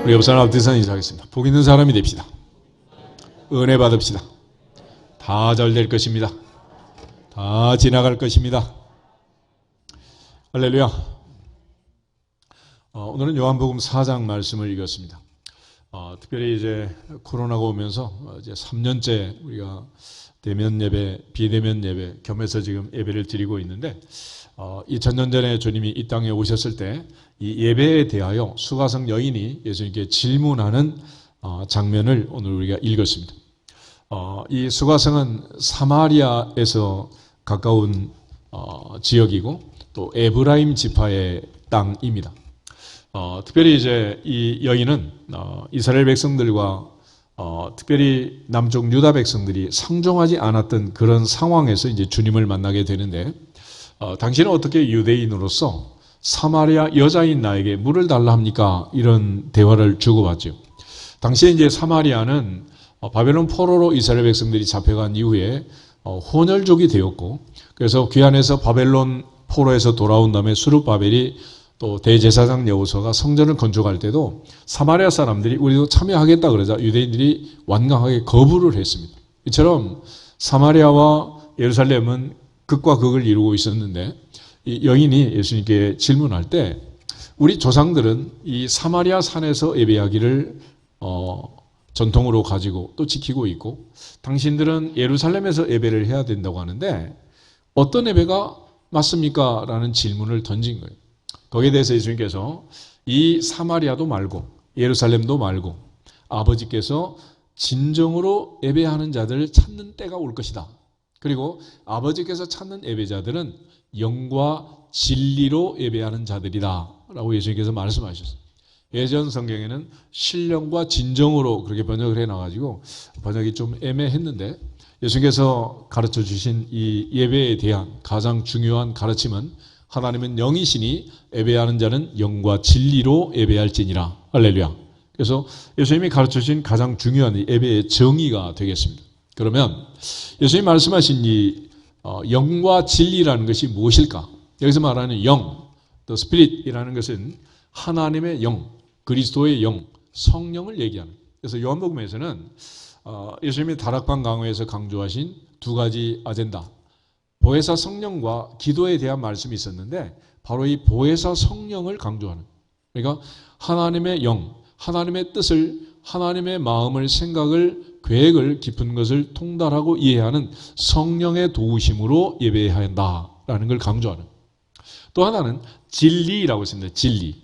우리 옆 사람 앞에서 인사하겠습니다. 복 있는 사람이 됩시다. 은혜 받읍시다. 다 잘 될 것입니다. 다 지나갈 것입니다. 할렐루야. 오늘은 요한복음 4장 말씀을 읽었습니다. 특별히 이제 코로나가 오면서 이제 3년째 우리가 대면 예배, 비대면 예배 겸해서 지금 예배를 드리고 있는데 2000년 전에 주님이 이 땅에 오셨을 때 이 예배에 대하여 수가성 여인이 예수님께 질문하는 장면을 오늘 우리가 읽었습니다. 이 수가성은 사마리아에서 가까운 지역이고 또 에브라임 지파의 땅입니다. 특별히 이제 이 여인은 이스라엘 백성들과 특별히 남쪽 유다 백성들이 상종하지 않았던 그런 상황에서 이제 주님을 만나게 되는데, 당신은 어떻게 유대인으로서 사마리아 여자인 나에게 물을 달라 합니까? 이런 대화를 주고받죠. 당시에 이제 사마리아는 바벨론 포로로 이스라엘 백성들이 잡혀간 이후에 혼혈족이 되었고, 그래서 귀환해서 바벨론 포로에서 돌아온 다음에 수룹바벨이 또 대제사장 여호수아가 성전을 건축할 때도 사마리아 사람들이 우리도 참여하겠다 그러자 유대인들이 완강하게 거부를 했습니다. 이처럼 사마리아와 예루살렘은 극과 극을 이루고 있었는데, 이 여인이 예수님께 질문할 때 우리 조상들은 이 사마리아 산에서 예배하기를 전통으로 가지고 또 지키고 있고, 당신들은 예루살렘에서 예배를 해야 된다고 하는데 어떤 예배가 맞습니까? 라는 질문을 던진 거예요. 거기에 대해서 예수님께서 이 사마리아도 말고 예루살렘도 말고 아버지께서 진정으로 예배하는 자들을 찾는 때가 올 것이다. 그리고 아버지께서 찾는 예배자들은 영과 진리로 예배하는 자들이다 라고 예수님께서 말씀하셨어요. 예전 성경에는 신령과 진정으로 그렇게 번역을 해놔가지고 번역이 좀 애매했는데, 예수님께서 가르쳐 주신 이 예배에 대한 가장 중요한 가르침은 하나님은 영이시니 예배하는 자는 영과 진리로 예배할지니라. 할렐루야. 그래서 예수님이 가르쳐 주신 가장 중요한 예배의 정의가 되겠습니다. 그러면 예수님이 말씀하신 이 영과 진리라는 것이 무엇일까? 여기서 말하는 영, the spirit이라는 것은 하나님의 영, 그리스도의 영, 성령을 얘기하는. 그래서 요한복음에서는 예수님이 다락방 강화에서 강조하신 두 가지 아젠다, 보혜사 성령과 기도에 대한 말씀이 있었는데 바로 이 보혜사 성령을 강조하는, 그러니까 하나님의 영, 하나님의 뜻을, 하나님의 마음을, 생각을, 계획을, 깊은 것을 통달하고 이해하는 성령의 도우심으로 예배해야 한다라는 걸 강조하는. 또 하나는 진리라고 있습니다. 진리.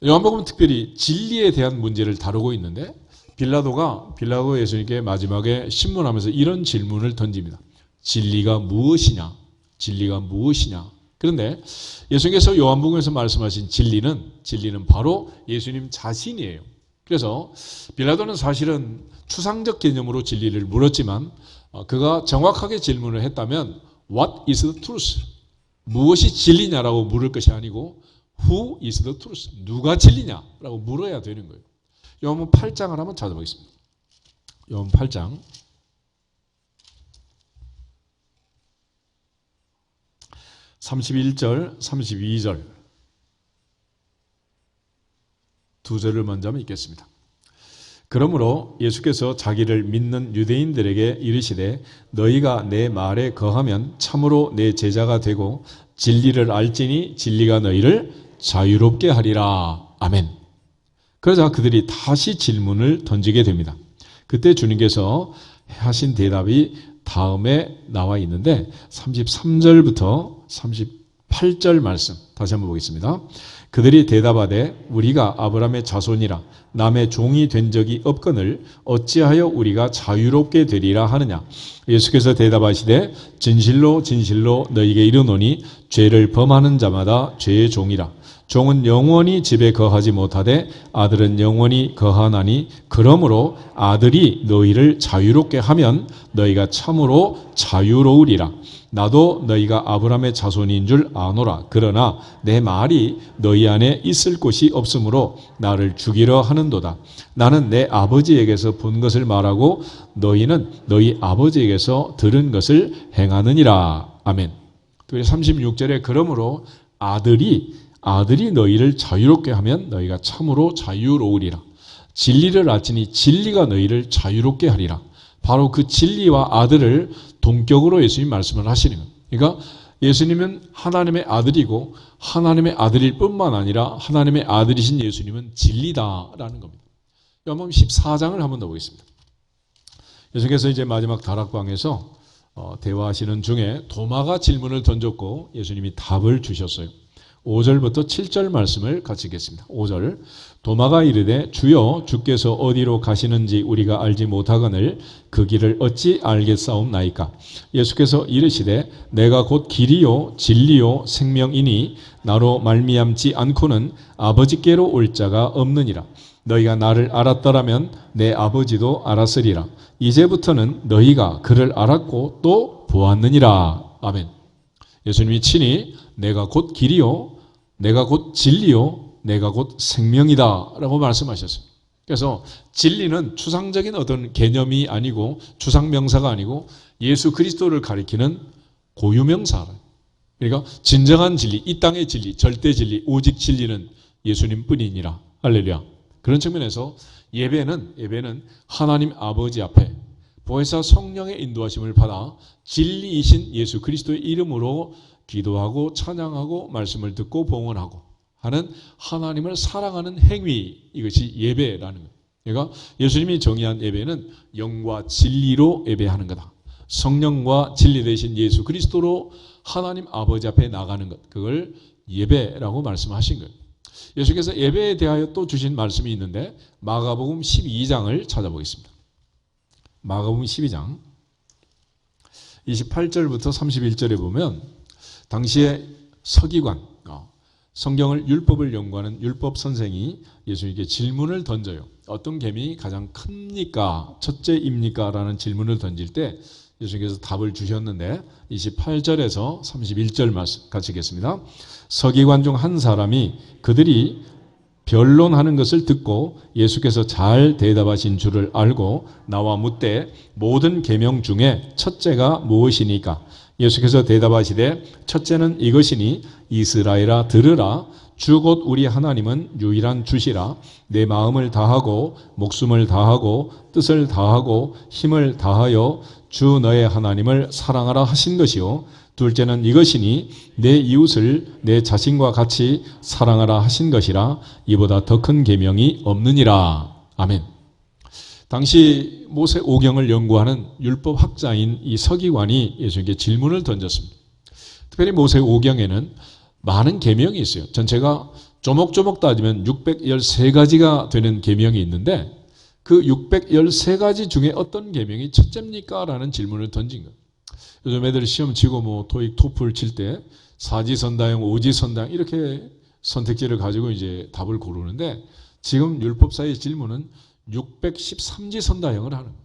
요한복음은 특별히 진리에 대한 문제를 다루고 있는데, 빌라도 예수님께 마지막에 신문하면서 이런 질문을 던집니다. 진리가 무엇이냐? 진리가 무엇이냐? 그런데 예수님께서 요한복음에서 말씀하신 진리는 바로 예수님 자신이에요. 그래서 빌라도는 사실은 추상적 개념으로 진리를 물었지만 그가 정확하게 질문을 했다면 What is the truth? 무엇이 진리냐라고 물을 것이 아니고 Who is the truth? 누가 진리냐라고 물어야 되는 거예요. 요한복음 8장을 한번 찾아보겠습니다. 요한복음 8장 31절, 32절 두 절을 먼저 한번 읽겠습니다. 그러므로 예수께서 자기를 믿는 유대인들에게 이르시되 너희가 내 말에 거하면 참으로 내 제자가 되고 진리를 알지니 진리가 너희를 자유롭게 하리라. 아멘. 그러자 그들이 다시 질문을 던지게 됩니다. 그때 주님께서 하신 대답이 다음에 나와 있는데 33절부터 38절 말씀 다시 한번 보겠습니다. 그들이 대답하되 우리가 아브라함의 자손이라 남의 종이 된 적이 없거늘 어찌하여 우리가 자유롭게 되리라 하느냐. 예수께서 대답하시되 진실로 진실로 너희에게 이르노니 죄를 범하는 자마다 죄의 종이라. 종은 영원히 집에 거하지 못하되 아들은 영원히 거하나니 그러므로 아들이 너희를 자유롭게 하면 너희가 참으로 자유로우리라. 나도 너희가 아브라함의 자손인 줄 아노라. 그러나 내 말이 너희 안에 있을 곳이 없으므로 나를 죽이려 하는도다. 나는 내 아버지에게서 본 것을 말하고 너희는 너희 아버지에게서 들은 것을 행하느니라. 아멘. 36절에 그러므로 아들이 너희를 자유롭게 하면 너희가 참으로 자유로우리라. 진리를 알지니 진리가 너희를 자유롭게 하리라. 바로 그 진리와 아들을 동격으로 예수님 말씀을 하시는 거예요. 그러니까 예수님은 하나님의 아들이고 하나님의 아들일 뿐만 아니라 하나님의 아들이신 예수님은 진리다라는 겁니다. 요한복음 14장을 한번 더 보겠습니다. 예수께서 이제 마지막 다락방에서 대화하시는 중에 도마가 질문을 던졌고 예수님이 답을 주셨어요. 5절부터 7절 말씀을 같이 읽겠습니다. 5절 도마가 이르되 주여 주께서 어디로 가시는지 우리가 알지 못하거늘 그 길을 어찌 알겠사옵나이까. 예수께서 이르시되 내가 곧 길이요 진리요 생명이니 나로 말미암지 않고는 아버지께로 올 자가 없느니라. 너희가 나를 알았더라면 내 아버지도 알았으리라. 이제부터는 너희가 그를 알았고 또 보았느니라. 아멘. 예수님이 친히 내가 곧 길이요 내가 곧 진리요 내가 곧 생명이다 라고 말씀하셨어요. 그래서 진리는 추상적인 어떤 개념이 아니고 추상명사가 아니고 예수 그리스도를 가리키는 고유명사라. 그러니까 진정한 진리, 이 땅의 진리, 절대 진리, 오직 진리는 예수님 뿐이니라. 할렐루야. 그런 측면에서 예배는 하나님 아버지 앞에 보혜사 성령의 인도하심을 받아 진리이신 예수 그리스도의 이름으로 기도하고 찬양하고 말씀을 듣고 봉헌하고 하는 하나님을 사랑하는 행위, 이것이 예배라는 거예요. 그러니까 예수님이 정의한 예배는 영과 진리로 예배하는 거다. 성령과 진리 되신 예수 그리스도로 하나님 아버지 앞에 나가는 것, 그걸 예배라고 말씀하신 거예요. 예수께서 예배에 대하여 또 주신 말씀이 있는데 마가복음 12장을 찾아보겠습니다. 마가복음 12장 28절부터 31절에 보면 당시에 서기관, 성경을 율법을 연구하는 율법 선생이 예수님께 질문을 던져요. 어떤 계명이 가장 큽니까? 첫째입니까? 라는 질문을 던질 때 예수님께서 답을 주셨는데 28절에서 31절 말씀 같이 읽겠습니다. 서기관 중 한 사람이 그들이 변론하는 것을 듣고 예수께서 잘 대답하신 줄을 알고 나와 묻되 모든 계명 중에 첫째가 무엇이니까? 예수께서 대답하시되 첫째는 이것이니 이스라엘아 들으라. 주 곧 우리 하나님은 유일한 주시라. 내 마음을 다하고 목숨을 다하고 뜻을 다하고 힘을 다하여 주 너의 하나님을 사랑하라 하신 것이요. 둘째는 이것이니 내 이웃을 내 자신과 같이 사랑하라 하신 것이라. 이보다 더 큰 계명이 없느니라. 아멘. 당시 모세 오경을 연구하는 율법 학자인 이 서기관이 예수님께 질문을 던졌습니다. 특별히 모세 오경에는 많은 계명이 있어요. 전체가 조목조목 따지면 613가지가 되는 계명이 있는데 그 613가지 중에 어떤 계명이 첫째입니까? 라는 질문을 던진 거예요. 요즘 애들 시험 치고 뭐 토익 토플 칠 때 사지선다형, 오지선다형 이렇게 선택지를 가지고 이제 답을 고르는데 지금 율법사의 질문은 613지선다형을 하는 거예요.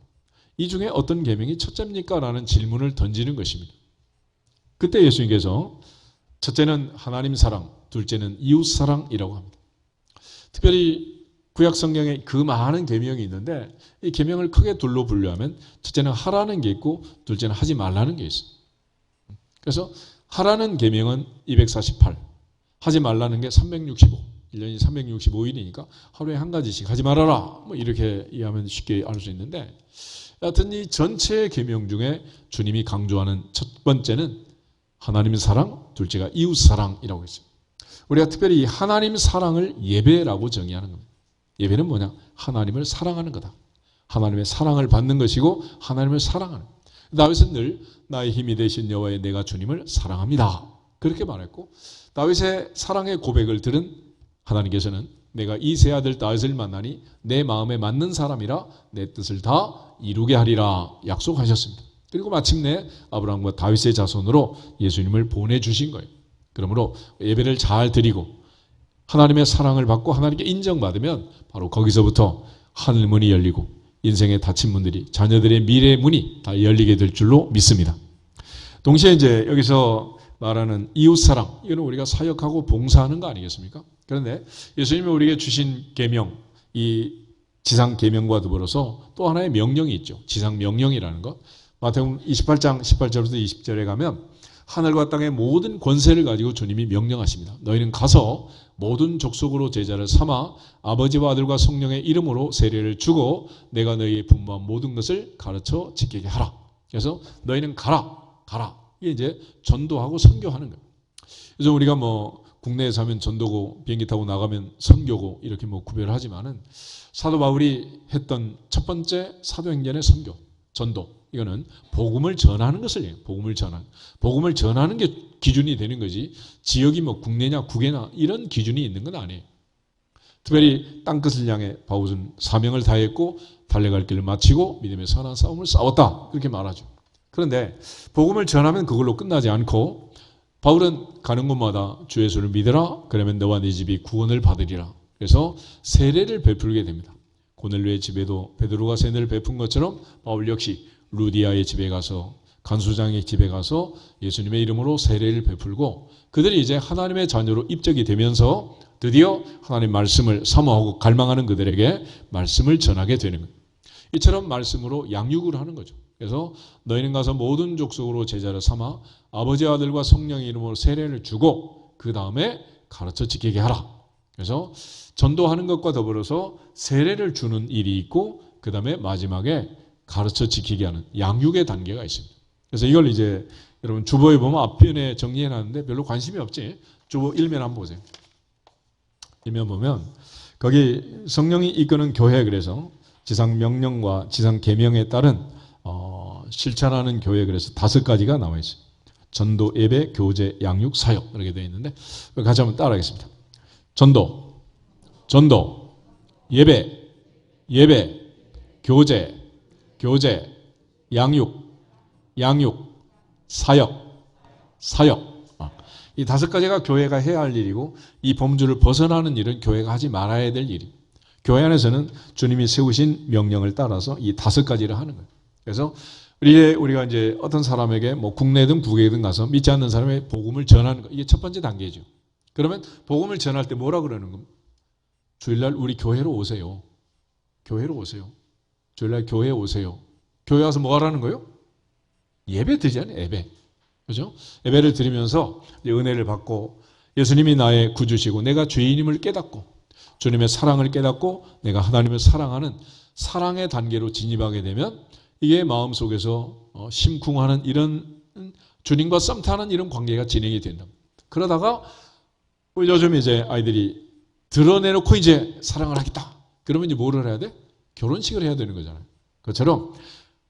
이 중에 어떤 계명이 첫째입니까? 라는 질문을 던지는 것입니다. 그때 예수님께서 첫째는 하나님 사랑, 둘째는 이웃 사랑이라고 합니다. 특별히 구약 성경에 그 많은 계명이 있는데 이 계명을 크게 둘로 분류하면 첫째는 하라는 게 있고 둘째는 하지 말라는 게 있어요. 그래서 하라는 계명은 248, 하지 말라는 게 365, 1년이 365일이니까 하루에 한 가지씩 하지 말아라. 뭐 이렇게 이해하면 쉽게 알 수 있는데 여하튼 이 전체 계명 중에 주님이 강조하는 첫 번째는 하나님 사랑, 둘째가 이웃 사랑이라고 했어요. 우리가 특별히 이 하나님 사랑을 예배라고 정의하는 겁니다. 예배는 뭐냐? 하나님을 사랑하는 거다. 하나님의 사랑을 받는 것이고 하나님을 사랑하는. 다윗은 늘 나의 힘이 되신 여호와의 내가 주님을 사랑합니다. 그렇게 말했고 다윗의 사랑의 고백을 들은 하나님께서는 내가 이 세 아들 다윗을 만나니 내 마음에 맞는 사람이라 내 뜻을 다 이루게 하리라 약속하셨습니다. 그리고 마침내 아브라함과 다윗의 자손으로 예수님을 보내주신 거예요. 그러므로 예배를 잘 드리고 하나님의 사랑을 받고 하나님께 인정받으면 바로 거기서부터 하늘문이 열리고 인생의 닫힌 문들이 자녀들의 미래의 문이 다 열리게 될 줄로 믿습니다. 동시에 이제 여기서 말하는 이웃사랑, 이거는 우리가 사역하고 봉사하는 거 아니겠습니까? 그런데 예수님이 우리에게 주신 계명, 이 지상 계명과 더불어서 또 하나의 명령이 있죠. 지상 명령이라는 것. 마태복음 28장 18절부터 20절에 가면 하늘과 땅의 모든 권세를 가지고 주님이 명령하십니다. 너희는 가서 모든 족속으로 제자를 삼아 아버지와 아들과 성령의 이름으로 세례를 주고 내가 너희의 분부한 모든 것을 가르쳐 지키게 하라. 그래서 너희는 가라. 이게 이제 전도하고 선교하는 거예요. 그래서 우리가 뭐 국내에서 하면 전도고 비행기 타고 나가면 선교고 이렇게 뭐 구별을 하지만은 사도 바울이 했던 첫 번째 사도행전의 선교, 전도. 이거는 복음을 전하는 것을 해요. 복음을 전하는 게 기준이 되는 거지. 지역이 뭐 국내냐 국외나 이런 기준이 있는 건 아니에요. 특별히 땅끝을 향해 바울은 사명을 다했고 달려갈 길을 마치고 믿음의 선한 싸움을 싸웠다. 그렇게 말하죠. 그런데 복음을 전하면 그걸로 끝나지 않고 바울은 가는 곳마다 주 예수를 믿으라. 그러면 너와 네 집이 구원을 받으리라. 그래서 세례를 베풀게 됩니다. 고넬료의 집에도 베드로가 세례를 베푼 것처럼 바울 역시 루디아의 집에 가서 간수장의 집에 가서 예수님의 이름으로 세례를 베풀고 그들이 이제 하나님의 자녀로 입적이 되면서 드디어 하나님 말씀을 사모하고 갈망하는 그들에게 말씀을 전하게 되는 거예요. 이처럼 말씀으로 양육을 하는 거죠. 그래서 너희는 가서 모든 족속으로 제자를 삼아 아버지와 아들과 성령의 이름으로 세례를 주고 그 다음에 가르쳐 지키게 하라. 그래서 전도하는 것과 더불어서 세례를 주는 일이 있고 그 다음에 마지막에 가르쳐 지키게 하는 양육의 단계가 있습니다. 그래서 이걸 이제 여러분 주보에 보면 앞편에 정리해 놨는데 별로 관심이 없지. 주보 1면 한번 보세요. 1면 보면 거기 성령이 이끄는 교회 그래서 지상 명령과 지상 계명에 따른 실천하는 교회 그래서 5가지가 나와 있어요. 전도, 예배, 교제, 양육, 사역 이렇게 되어 있는데 같이 한번 따라하겠습니다. 전도, 예배, 교제, 양육, 사역. 이 5가지가 교회가 해야 할 일이고 이 범주를 벗어나는 일은 교회가 하지 말아야 될 일이. 교회 안에서는 주님이 세우신 명령을 따라서 이 5가지를 하는 거예요. 그래서 우리가 이제 어떤 사람에게 뭐 국내든 국외든 가서 믿지 않는 사람의 복음을 전하는 거 이게 첫 번째 단계죠. 그러면 복음을 전할 때 뭐라 그러는 겁니까? 주일날 우리 교회로 오세요. 주일날 교회에 오세요. 교회 와서 뭐 하라는 거예요? 예배 드리잖아요. 예배. 그죠? 예배를 드리면서 은혜를 받고 예수님이 나의 구주시고 내가 죄인임을 깨닫고 주님의 사랑을 깨닫고 내가 하나님을 사랑하는 사랑의 단계로 진입하게 되면 이게 마음속에서 심쿵하는 이런 주님과 썸타는 이런 관계가 진행이 된다. 그러다가 요즘 이제 아이들이 드러내놓고 이제 사랑을 하겠다. 그러면 이제 뭐를 해야 돼? 결혼식을 해야 되는 거잖아요. 그것처럼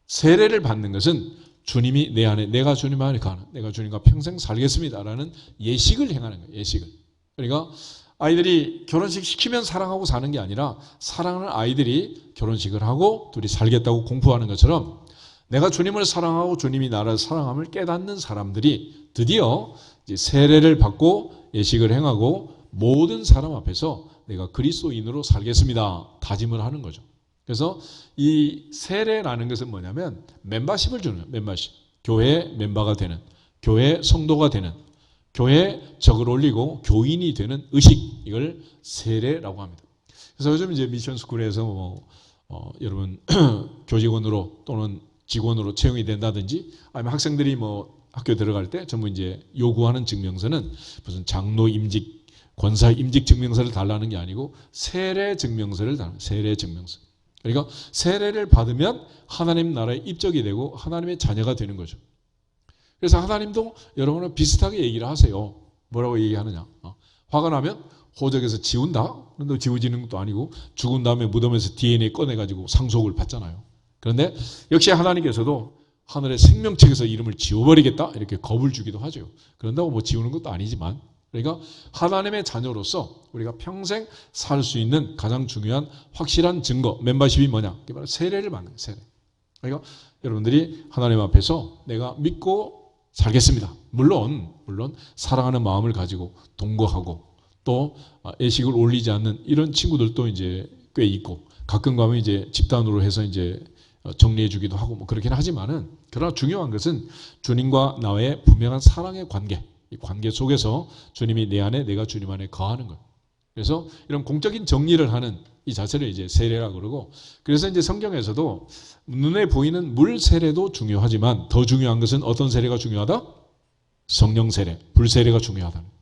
세례를 받는 것은 주님이 내 안에 내가 주님 안에 가는 내가 주님과 평생 살겠습니다라는 예식을 행하는 거예요. 예식을. 그러니까 아이들이 결혼식 시키면 사랑하고 사는 게 아니라 사랑하는 아이들이 결혼식을 하고 둘이 살겠다고 공부하는 것처럼 내가 주님을 사랑하고 주님이 나를 사랑함을 깨닫는 사람들이 드디어 이제 세례를 받고 예식을 행하고 모든 사람 앞에서 내가 그리스도인으로 살겠습니다. 다짐을 하는 거죠. 그래서 이 세례라는 것은 뭐냐면 멤버십을 주는 거예요. 멤버십. 교회 멤버가 되는, 교회 성도가 되는, 교회에 적을 올리고 교인이 되는 의식, 이걸 세례라고 합니다. 그래서 요즘 이제 미션스쿨에서 여러분 교직원으로 또는 직원으로 채용이 된다든지 아니면 학생들이 뭐 학교 들어갈 때 전부 이제 요구하는 증명서는 무슨 장로 임직, 권사 임직 증명서를 달라는 게 아니고 세례 증명서를 달라는 거예요. 세례 증명서. 그러니까 세례를 받으면 하나님 나라에 입적이 되고 하나님의 자녀가 되는 거죠. 그래서 하나님도 여러분은 비슷하게 얘기를 하세요. 뭐라고 얘기하느냐. 화가 나면 호적에서 지운다. 그런데 지워지는 것도 아니고 죽은 다음에 무덤에서 DNA 꺼내가지고 상속을 받잖아요. 그런데 역시 하나님께서도 하늘의 생명책에서 이름을 지워버리겠다 이렇게 겁을 주기도 하죠. 그런다고 뭐 지우는 것도 아니지만 그러니까 하나님의 자녀로서 우리가 평생 살 수 있는 가장 중요한 확실한 증거, 멤버십이 뭐냐? 그게 바로 세례를 받는 거예요. 세례. 그러니까 여러분들이 하나님 앞에서 내가 믿고 살겠습니다. 물론 사랑하는 마음을 가지고 동거하고 또 애식을 올리지 않는 이런 친구들도 이제 꽤 있고 가끔 가면 이제 집단으로 해서 이제 정리해 주기도 하고 뭐 그렇긴 하지만은 그러나 중요한 것은 주님과 나의 분명한 사랑의 관계. 이 관계 속에서 주님이 내 안에 내가 주님 안에 거하는 것. 그래서 이런 공적인 정리를 하는 이 자체를 이제 세례라고 그러고 그래서 이제 성경에서도 눈에 보이는 물 세례도 중요하지만 더 중요한 것은 어떤 세례가 중요하다? 성령 세례, 불세례가 중요하다는 거예요.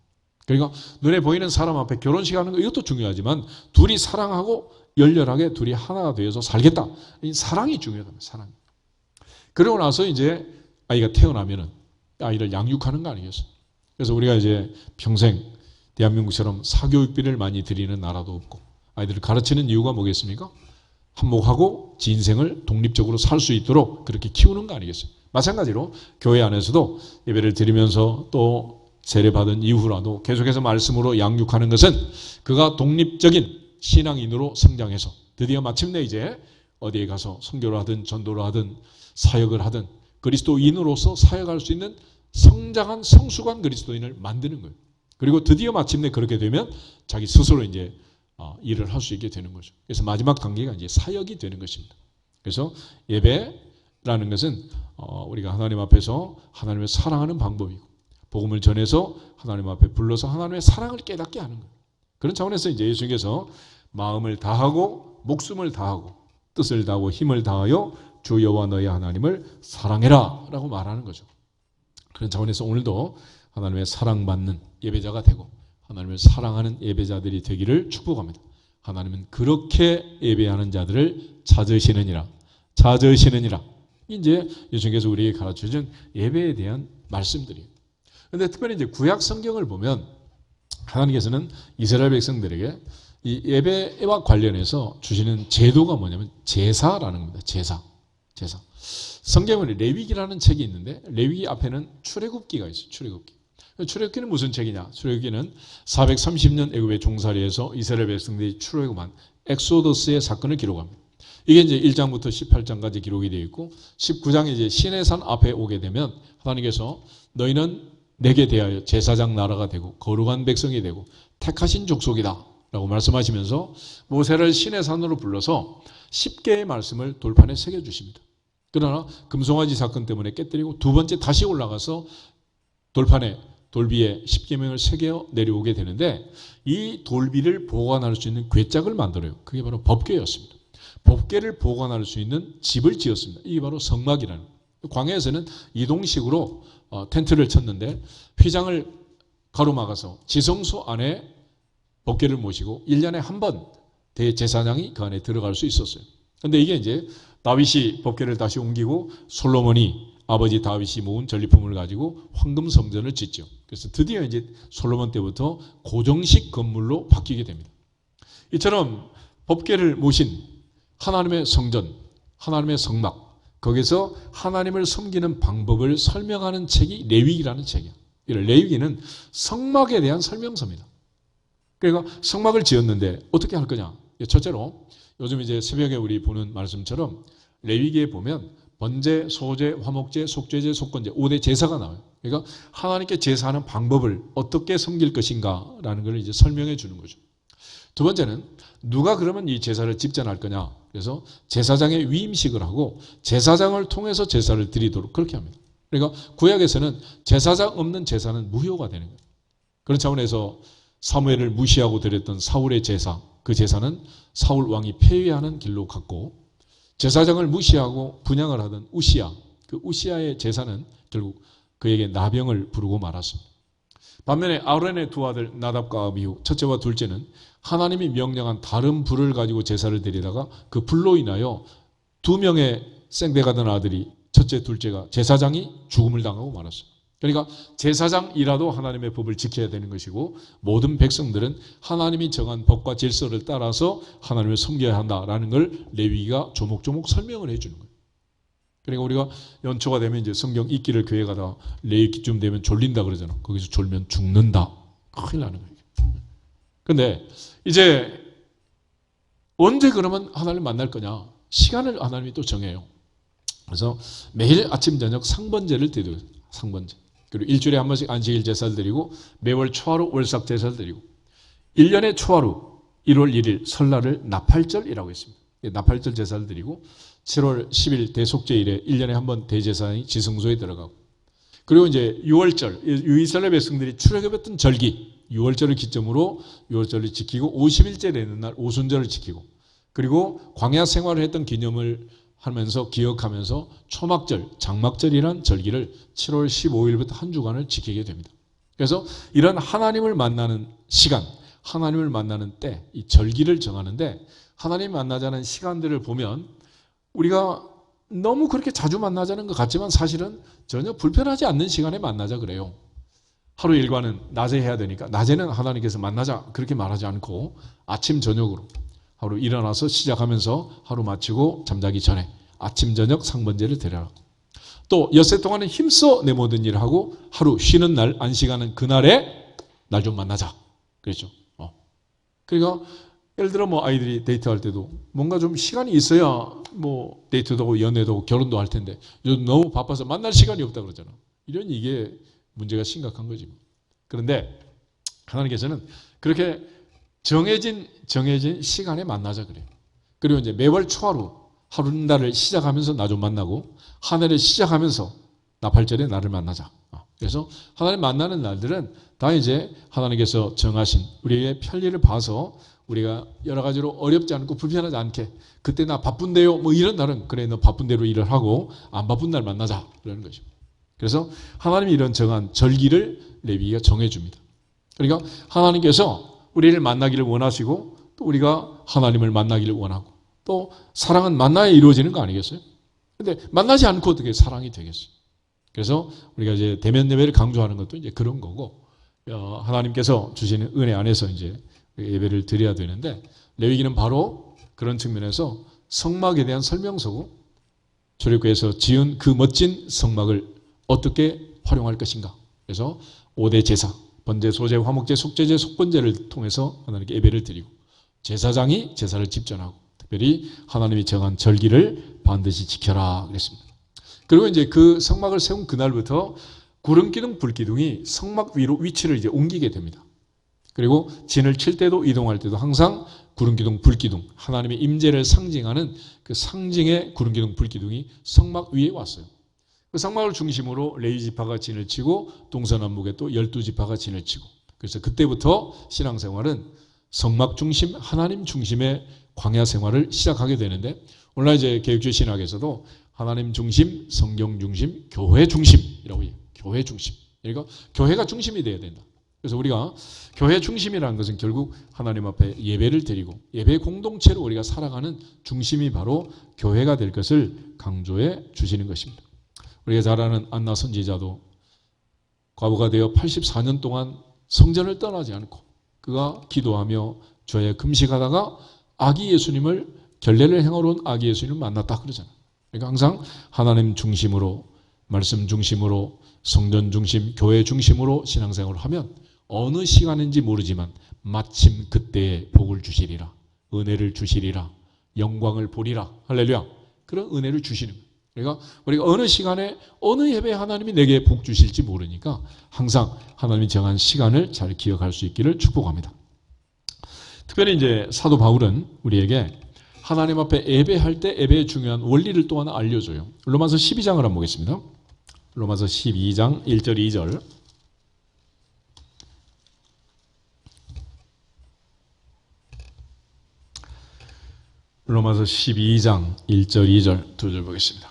그러니까 눈에 보이는 사람 앞에 결혼식 하는 거 이것도 중요하지만 둘이 사랑하고 열렬하게 둘이 하나가 되어서 살겠다. 이 사랑이 중요하다. 사랑. 그러고 나서 이제 아이가 태어나면은 아이를 양육하는 거 아니겠어요? 그래서 우리가 이제 평생 대한민국처럼 사교육비를 많이 드리는 나라도 없고 아이들을 가르치는 이유가 뭐겠습니까? 한몫하고 지 인생을 독립적으로 살 수 있도록 그렇게 키우는 거 아니겠어요? 마찬가지로 교회 안에서도 예배를 드리면서 또 세례받은 이후라도 계속해서 말씀으로 양육하는 것은 그가 독립적인 신앙인으로 성장해서 드디어 마침내 이제 어디에 가서 선교를 하든 전도를 하든 사역을 하든 그리스도인으로서 사역할 수 있는 성장한 성숙한 그리스도인을 만드는 거예요. 그리고 드디어 마침내 그렇게 되면 자기 스스로 이제 일을 할 수 있게 되는 거죠. 그래서 마지막 단계가 이제 사역이 되는 것입니다. 그래서 예배라는 것은 우리가 하나님 앞에서 하나님을 사랑하는 방법이고 복음을 전해서 하나님 앞에 불러서 하나님의 사랑을 깨닫게 하는 거예요. 그런 차원에서 이제 예수님께서 마음을 다하고 목숨을 다하고 뜻을 다하고 힘을 다하여 주 여호와 너희 하나님을 사랑해라 라고 말하는 거죠. 그런 차원에서 오늘도 하나님의 사랑받는 예배자가 되고 하나님을 사랑하는 예배자들이 되기를 축복합니다. 하나님은 그렇게 예배하는 자들을 찾으시느니라. 이제 예수님께서 우리에게 가르쳐준 예배에 대한 말씀들이에요. 그런데 특별히 이제 구약 성경을 보면 하나님께서는 이스라엘 백성들에게 이 예배와 관련해서 주시는 제도가 뭐냐면 제사라는 겁니다. 제사. 성경에 레위기라는 책이 있는데 레위기 앞에는 출애굽기가 있어요. 출애굽기는 무슨 책이냐? 출애굽기는 430년 애굽의 종살이에서 이스라엘 백성들이 출애굽한 엑소더스의 사건을 기록합니다. 이게 이제 1장부터 18장까지 기록이 되어 있고 19장에 이제 시내산 앞에 오게 되면 하나님께서 너희는 내게 대하여 제사장 나라가 되고 거룩한 백성이 되고 택하신 족속이다 라고 말씀하시면서 모세를 시내산으로 불러서 10개의 말씀을 돌판에 새겨주십니다. 그러나 금송아지 사건 때문에 깨뜨리고 두 번째 다시 올라가서 돌판에 돌비에 10계명을 새겨 내려오게 되는데 이 돌비를 보관할 수 있는 궤짝을 만들어요. 그게 바로 법궤였습니다. 법궤를 보관할 수 있는 집을 지었습니다. 이게 바로 성막이라는 거예요. 광야에서는 이동식으로 텐트를 쳤는데 휘장을 가로막아서 지성소 안에 법궤를 모시고 1년에 한 번 대제사장이 그 안에 들어갈 수 있었어요. 그런데 이게 이제 다윗이 법궤를 다시 옮기고 솔로몬이 아버지 다윗이 모은 전리품을 가지고 황금 성전을 짓죠. 그래서 드디어 이제 솔로몬 때부터 고정식 건물로 바뀌게 됩니다. 이처럼 법궤를 모신 하나님의 성전, 하나님의 성막, 거기서 하나님을 섬기는 방법을 설명하는 책이 레위기라는 책이에요. 레위기는 성막에 대한 설명서입니다. 그러니까 성막을 지었는데 어떻게 할 거냐? 첫째로 요즘 이제 새벽에 우리 보는 말씀처럼 레위기에 보면 번제, 소제, 화목제, 속죄제, 속건제 5대 제사가 나와요. 그러니까 하나님께 제사하는 방법을 어떻게 섬길 것인가라는 걸 이제 설명해 주는 거죠. 두 번째는 누가 그러면 이 제사를 집전할 거냐? 그래서 제사장의 위임식을 하고 제사장을 통해서 제사를 드리도록 그렇게 합니다. 그러니까 구약에서는 제사장 없는 제사는 무효가 되는 거예요. 그런 차원에서 사무엘을 무시하고 드렸던 사울의 제사, 그 제사는 사울 왕이 폐위하는 길로 갔고 제사장을 무시하고 분향을 하던 우시야, 그 우시야의 제사는 결국 그에게 나병을 부르고 말았습니다. 반면에 아론의 두 아들 나답과 아비후, 첫째와 둘째는 하나님이 명령한 다른 불을 가지고 제사를 드리다가 그 불로 인하여 2명의 생배가던 아들이 첫째, 둘째가 제사장이 죽음을 당하고 말았습니다. 그러니까 제사장이라도 하나님의 법을 지켜야 되는 것이고 모든 백성들은 하나님이 정한 법과 질서를 따라서 하나님을 섬겨야 한다라는 걸 레위기가 조목조목 설명을 해주는 거예요. 그러니까 우리가 연초가 되면 이제 성경 읽기를 교회 가다 레위기쯤 되면 졸린다 그러잖아. 거기서 졸면 죽는다. 큰일 나는 거예요. 근데 이제 언제 그러면 하나님을 만날 거냐? 시간을 하나님이 또 정해요. 그래서 매일 아침 저녁 상번제를 드려요. 상번제. 그리고 일주일에 한 번씩 안식일 제사를 드리고 매월 초하루 월삭 제사를 드리고 1년의 초하루 1월 1일 설날을 나팔절이라고 했습니다. 나팔절 제사를 드리고 7월 10일 대속제일에 1년에 한 번 대제사장이 지성소에 들어가고 그리고 이제 6월절 이스라엘 백성들이 출애굽했던 절기 6월절을 기점으로 6월절을 지키고 50일째 되는 날 오순절을 지키고 그리고 광야 생활을 했던 기념을 하면서 기억하면서 초막절, 장막절이란 절기를 7월 15일부터 한 주간을 지키게 됩니다. 그래서 이런 하나님을 만나는 시간, 하나님을 만나는 때, 이 절기를 정하는데 하나님 만나자는 시간들을 보면 우리가 너무 그렇게 자주 만나자는 것 같지만 사실은 전혀 불편하지 않는 시간에 만나자 그래요. 하루 일과는 낮에 해야 되니까 낮에는 하나님께서 만나자 그렇게 말하지 않고 아침 저녁으로 하루 일어나서 시작하면서 하루 마치고 잠자기 전에 아침 저녁 상번제를 드려라. 또 엿새 동안은 힘써 내 모든 일을 하고 하루 쉬는 날 안식하는 그날에 날 좀 만나자. 그렇죠. 그러니까 예를 들어 뭐 아이들이 데이트할 때도 뭔가 좀 시간이 있어야 뭐 데이트도 하고 연애도 하고 결혼도 할 텐데 요즘 너무 바빠서 만날 시간이 없다 그러잖아. 이게 문제가 심각한 거지. 그런데 하나님께서는 그렇게 정해진 시간에 만나자 그래요. 그리고 이제 매월 초하루 하루 날을 시작하면서 나 좀 만나고 한 해를 시작하면서 나팔절에 나를 만나자. 그래서 하나님 만나는 날들은 다 이제 하나님께서 정하신 우리의 편리를 봐서 우리가 여러 가지로 어렵지 않고 불편하지 않게 그때 나 바쁜데요 뭐 이런 날은 그래 너 바쁜 대로 일을 하고 안 바쁜 날 만나자 그러는 거죠. 그래서 하나님이 이런 정한 절기를 레위기가 정해줍니다. 그러니까 하나님께서 우리를 만나기를 원하시고 또 우리가 하나님을 만나기를 원하고 또 사랑은 만나야 이루어지는 거 아니겠어요? 근데 만나지 않고 어떻게 사랑이 되겠어요? 그래서 우리가 이제 대면 예배를 강조하는 것도 이제 그런 거고 하나님께서 주시는 은혜 안에서 이제 예배를 드려야 되는데 레위기는 바로 그런 측면에서 성막에 대한 설명서고 출애굽에서 지은 그 멋진 성막을 어떻게 활용할 것인가. 그래서 5대 제사, 번제, 소제, 화목제, 속제제, 속번제를 통해서 하나님께 예배를 드리고 제사장이 제사를 집전하고 특별히 하나님이 정한 절기를 반드시 지켜라 그랬습니다. 그리고 이제 그 성막을 세운 그날부터 구름기둥, 불기둥이 성막 위로 위치를 이제 옮기게 됩니다. 그리고 진을 칠 때도 이동할 때도 항상 구름기둥, 불기둥, 하나님의 임재를 상징하는 그 상징의 구름기둥, 불기둥이 성막 위에 왔어요. 그 성막을 중심으로 레위 지파가 진을 치고 동서남북에 또 12지파가 진을 치고 그래서 그때부터 신앙생활은 성막 중심, 하나님 중심의 광야 생활을 시작하게 되는데 오늘날 이제 개혁주의 신학에서도 하나님 중심, 성경 중심, 교회 중심이라고 해요. 교회 중심. 그러니까 교회가 중심이 돼야 된다. 그래서 우리가 교회 중심이라는 것은 결국 하나님 앞에 예배를 드리고 예배 공동체로 우리가 살아가는 중심이 바로 교회가 될 것을 강조해 주시는 것입니다. 우리가 잘 아는 안나 선지자도 과부가 되어 84년 동안 성전을 떠나지 않고 그가 기도하며 주에 금식하다가 아기 예수님을 결례를 행하러 온 아기 예수님을 만났다 그러잖아요. 그러니까 항상 하나님 중심으로 말씀 중심으로 성전 중심, 교회 중심으로 신앙생활을 하면 어느 시간인지 모르지만 마침 그때에 복을 주시리라, 은혜를 주시리라, 영광을 보리라, 할렐루야. 그런 은혜를 주시는 거예요. 그러니까 우리가 어느 시간에 어느 예배에 하나님이 내게 복 주실지 모르니까 항상 하나님이 정한 시간을 잘 기억할 수 있기를 축복합니다. 특별히 이제 사도 바울은 우리에게 하나님 앞에 예배할 때 예배의 중요한 원리를 또 하나 알려줘요. 로마서 12장을 한번 보겠습니다. 로마서 12장 1절 2절. 로마서 12장 1절 2절 두 절 보겠습니다.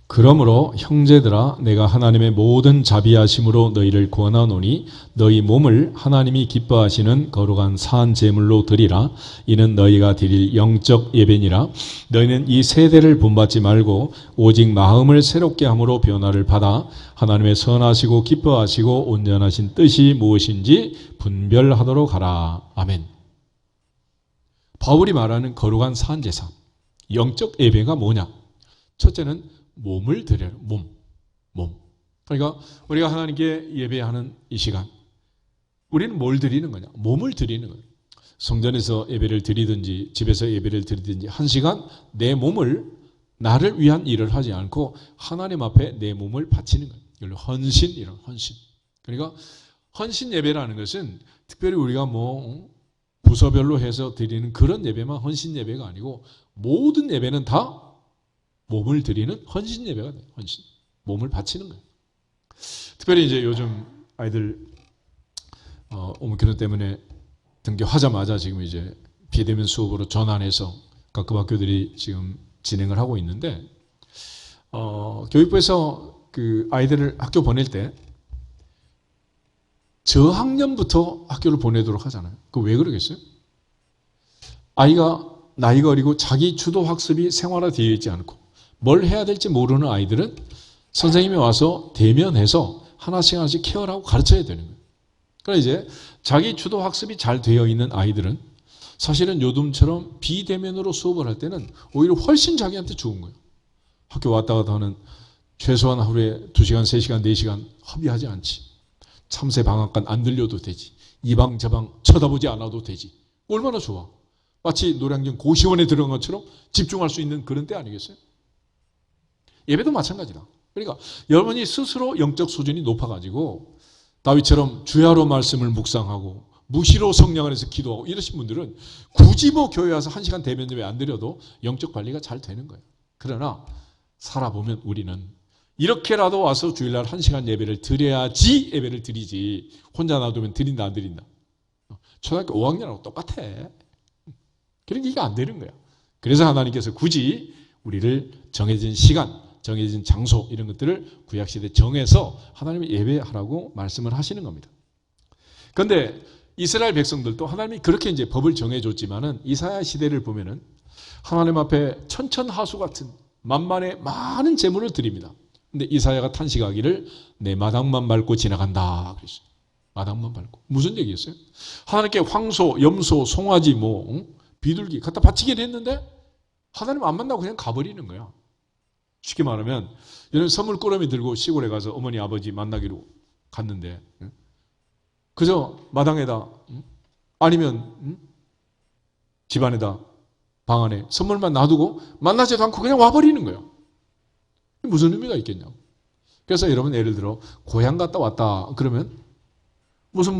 그러므로 형제들아 내가 하나님의 모든 자비하심으로 너희를 권하노니 너희 몸을 하나님이 기뻐하시는 거룩한 산 제물로 드리라. 이는 너희가 드릴 영적 예배니라. 너희는 이 세대를 본받지 말고 오직 마음을 새롭게 함으로 변화를 받아 하나님의 선하시고 기뻐하시고 온전하신 뜻이 무엇인지 분별하도록 하라. 아멘. 바울이 말하는 거룩한 산 제사, 영적 예배가 뭐냐? 첫째는 몸을 드려요. 몸. 그러니까 우리가 하나님께 예배하는 이 시간, 우리는 뭘 드리는 거냐? 몸을 드리는 거예요. 성전에서 예배를 드리든지 집에서 예배를 드리든지 한 시간 내 몸을 나를 위한 일을 하지 않고 하나님 앞에 내 몸을 바치는 거예요. 이걸 헌신이라고 헌신. 그러니까 헌신 예배라는 것은 특별히 우리가 뭐 부서별로 해서 드리는 그런 예배만 헌신 예배가 아니고 모든 예배는 다 몸을 드리는 헌신 예배가 돼요. 헌신. 몸을 바치는 거예요. 특별히 이제 요즘 아이들 오미크론 때문에 등교하자마자 지금 이제 비대면 수업으로 전환해서 각급 학교들이 지금 진행을 하고 있는데 교육부에서 그 아이들을 학교 보낼 때 저학년부터 학교를 보내도록 하잖아요. 그 왜 그러겠어요? 아이가 나이가 어리고 자기 주도 학습이 생활화되어 있지 않고 뭘 해야 될지 모르는 아이들은 선생님이 와서 대면해서 하나씩 하나씩 케어를 하고 가르쳐야 되는 거예요. 그러니까 이제 자기 주도 학습이 잘 되어 있는 아이들은 사실은 요즘처럼 비대면으로 수업을 할 때는 오히려 훨씬 자기한테 좋은 거예요. 학교 왔다 갔다 하는 최소한 하루에 2시간, 3시간, 4시간 허비하지 않지. 참새 방앗간 안 들려도 되지. 이 방 저 방 쳐다보지 않아도 되지. 얼마나 좋아. 마치 노량진 고시원에 들어간 것처럼 집중할 수 있는 그런 때 아니겠어요? 예배도 마찬가지다. 그러니까 여러분이 스스로 영적 수준이 높아가지고 다윗처럼 주야로 말씀을 묵상하고 무시로 성령 안에서 기도하고 이러신 분들은 굳이 뭐 교회 와서 1시간 대면 예배 안 드려도 영적 관리가 잘 되는 거예요. 그러나 살아보면 우리는 이렇게라도 와서 주일날 1시간 예배를 드려야지 예배를 드리지 혼자 놔두면 드린다 안 드린다. 초등학교 5학년하고 똑같아. 그러니까 이게 안 되는 거야. 그래서 하나님께서 굳이 우리를 정해진 시간, 정해진 장소 이런 것들을 구약시대에 정해서 하나님의 예배하라고 말씀을 하시는 겁니다. 그런데 이스라엘 백성들도 하나님이 그렇게 이제 법을 정해줬지만은 이사야 시대를 보면은 하나님 앞에 천천하수 같은 만만의 많은 재물을 드립니다. 근데 이사야가 탄식하기를 내 마당만 밟고 지나간다 그랬어요. 마당만 밟고. 무슨 얘기였어요? 하나님께 황소, 염소, 송아지 비둘기 갖다 바치기를 했는데 하나님 안 만나고 그냥 가버리는 거야. 쉽게 말하면 얘는 선물 꾸러미 들고 시골에 가서 어머니 아버지 만나기로 갔는데 그저 마당에다 아니면 집안에다 방 안에 선물만 놔두고 만나지도 않고 그냥 와버리는 거예요. 무슨 의미가 있겠냐고. 그래서 여러분 예를 들어 고향 갔다 왔다 그러면 무슨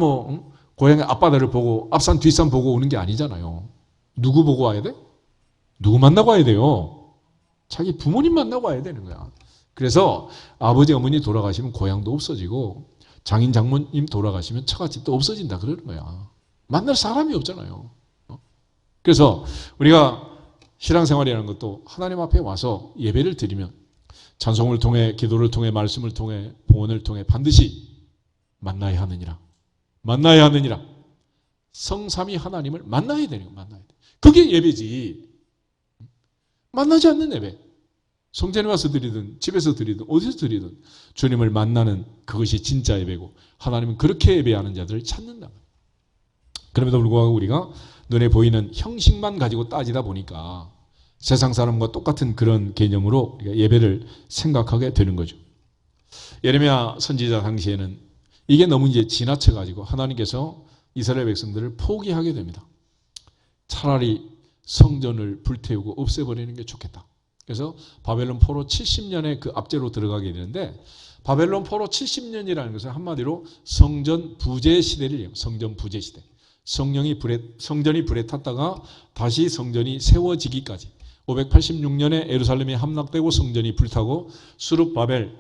고향의 앞바다를 보고 앞산 뒷산 보고 오는 게 아니잖아요. 누구 보고 와야 돼? 누구 만나고 와야 돼요? 자기 부모님 만나고 와야 되는 거야. 그래서 아버지 어머니 돌아가시면 고향도 없어지고 장인 장모님 돌아가시면 처갓집도 없어진다 그러는 거야. 만날 사람이 없잖아요. 그래서 우리가 신앙생활이라는 것도 하나님 앞에 와서 예배를 드리면 찬송을 통해 기도를 통해 말씀을 통해 봉헌을 통해 반드시 만나야 하느니라. 만나야 하느니라. 성삼위 하나님을 만나야 되는 거야. 만나야 돼. 그게 예배지. 만나지 않는 예배. 성전에 와서 드리든 집에서 드리든 어디서 드리든 주님을 만나는 그것이 진짜 예배고 하나님은 그렇게 예배하는 자들을 찾는다. 그럼에도 불구하고 우리가 눈에 보이는 형식만 가지고 따지다 보니까 세상 사람과 똑같은 그런 개념으로 우리가 예배를 생각하게 되는 거죠. 예레미야 선지자 당시에는 이게 너무 이제 지나쳐가지고 하나님께서 이스라엘 백성들을 포기하게 됩니다. 차라리 성전을 불태우고 없애버리는 게 좋겠다. 그래서 바벨론 포로 70년에 그 압제로 들어가게 되는데 바벨론 포로 70년이라는 것은 한마디로 성전 부재 시대를 얘기해요. 성전 부재 시대. 성전이 불에 탔다가 다시 성전이 세워지기까지 586년에 예루살렘이 함락되고 성전이 불타고 수룹바벨